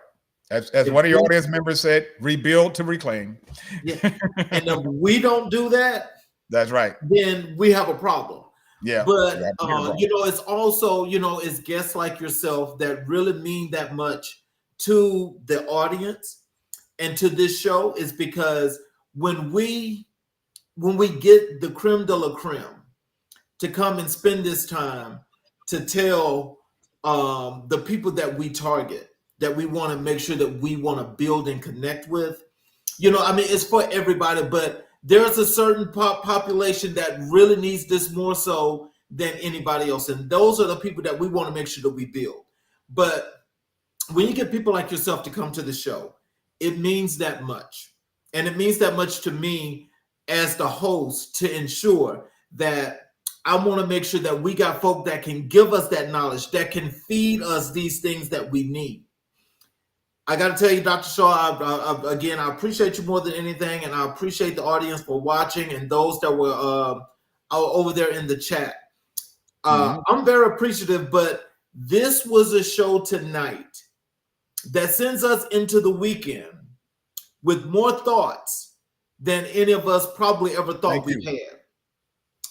As one of your audience members said, rebuild to reclaim. Yeah. And if we don't do that, that's right, then we have a problem. Yeah. But it's also, it's guests like yourself that really mean that much to the audience and to this show, is because when we get the creme de la creme to come and spend this time to tell the people that we target, that we want to make sure that we want to build and connect with, it's for everybody, but there's a certain population that really needs this more so than anybody else. And those are the people that we want to make sure that we build. But when you get people like yourself to come to the show, it means that much. And it means that much to me as the host, to ensure that I want to make sure that we got folk that can give us that knowledge, that can feed us these things that we need. I got to tell you, Dr. Shaw, again, I appreciate you more than anything, and I appreciate the audience for watching and those that were over there in the chat. I'm very appreciative, but this was a show tonight that sends us into the weekend with more thoughts than any of us probably ever thought we had.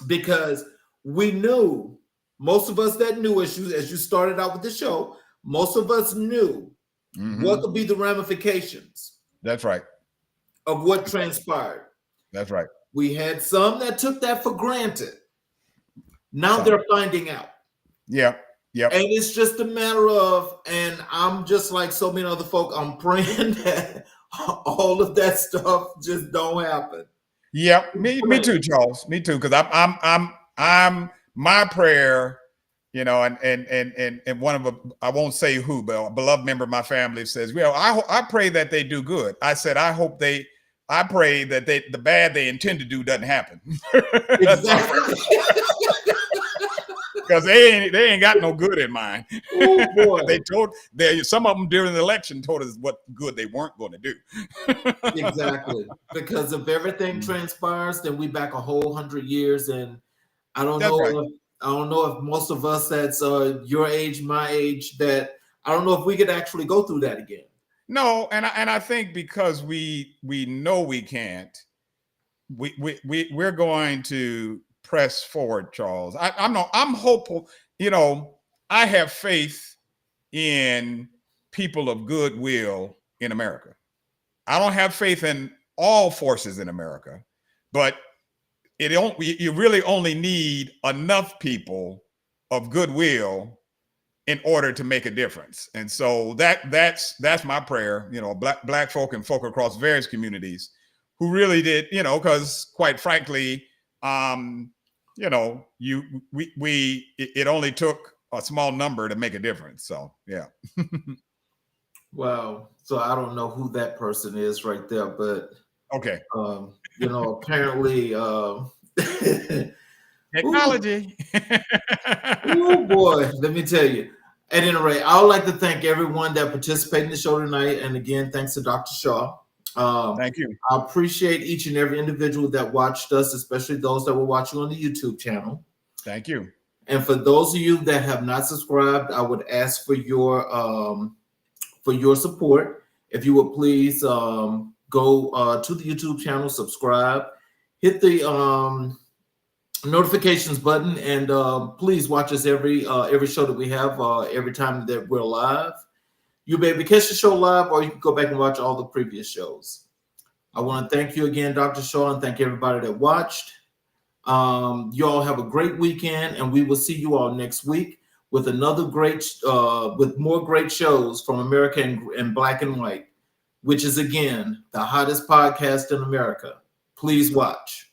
Because we knew, most of us that knew, as you started out with the show, most of us knew what could be the ramifications. That's right. Of what transpired. That's right. We had some that took that for granted. Now they're finding out. Yeah. Yeah. And it's just a matter of, and I'm just like so many other folk, I'm praying that all of that stuff just don't happen. Yeah, me too, Charles. Me too, because I'm my prayer. And one of I won't say who, but a beloved member of my family says, well, I pray that they do good. I said, I pray that the bad they intend to do doesn't happen. Exactly. Because they ain't got no good in mind. Oh, boy. Some of them during the election told us what good they weren't going to do. Exactly. Because if everything transpires, then we back a whole 100 years. And I don't know if most of us that's your age, my age, that I don't know if we could actually go through that again. No, and I think because we know we can't, we're going to press forward, Charles. I'm hopeful. I have faith in people of goodwill in America. I don't have faith in all forces in America, but you really only need enough people of goodwill in order to make a difference. And so that's my prayer, black folk and folk across various communities who really did, because quite frankly, it only took a small number to make a difference. So, yeah. Wow. So I don't know who that person is right there, but okay. Apparently, technology. Oh boy, let me tell you. At any rate, I would like to thank everyone that participated in the show tonight. And again, thanks to Dr. Shaw. Thank you. I appreciate each and every individual that watched us, especially those that were watching on the YouTube channel. Thank you. And for those of you that have not subscribed, I would ask for your support. If you would please go to the YouTube channel, subscribe, hit the notifications button, and please watch us every show that we have, every time that we're live. You'll be able to catch the show live, or you can go back and watch all the previous shows. I want to thank you again, Dr. Shaw, and thank everybody that watched. You all have a great weekend, and we will see you all next week with another with more great shows from America in Black and White, which is, again, the hottest podcast in America. Please watch.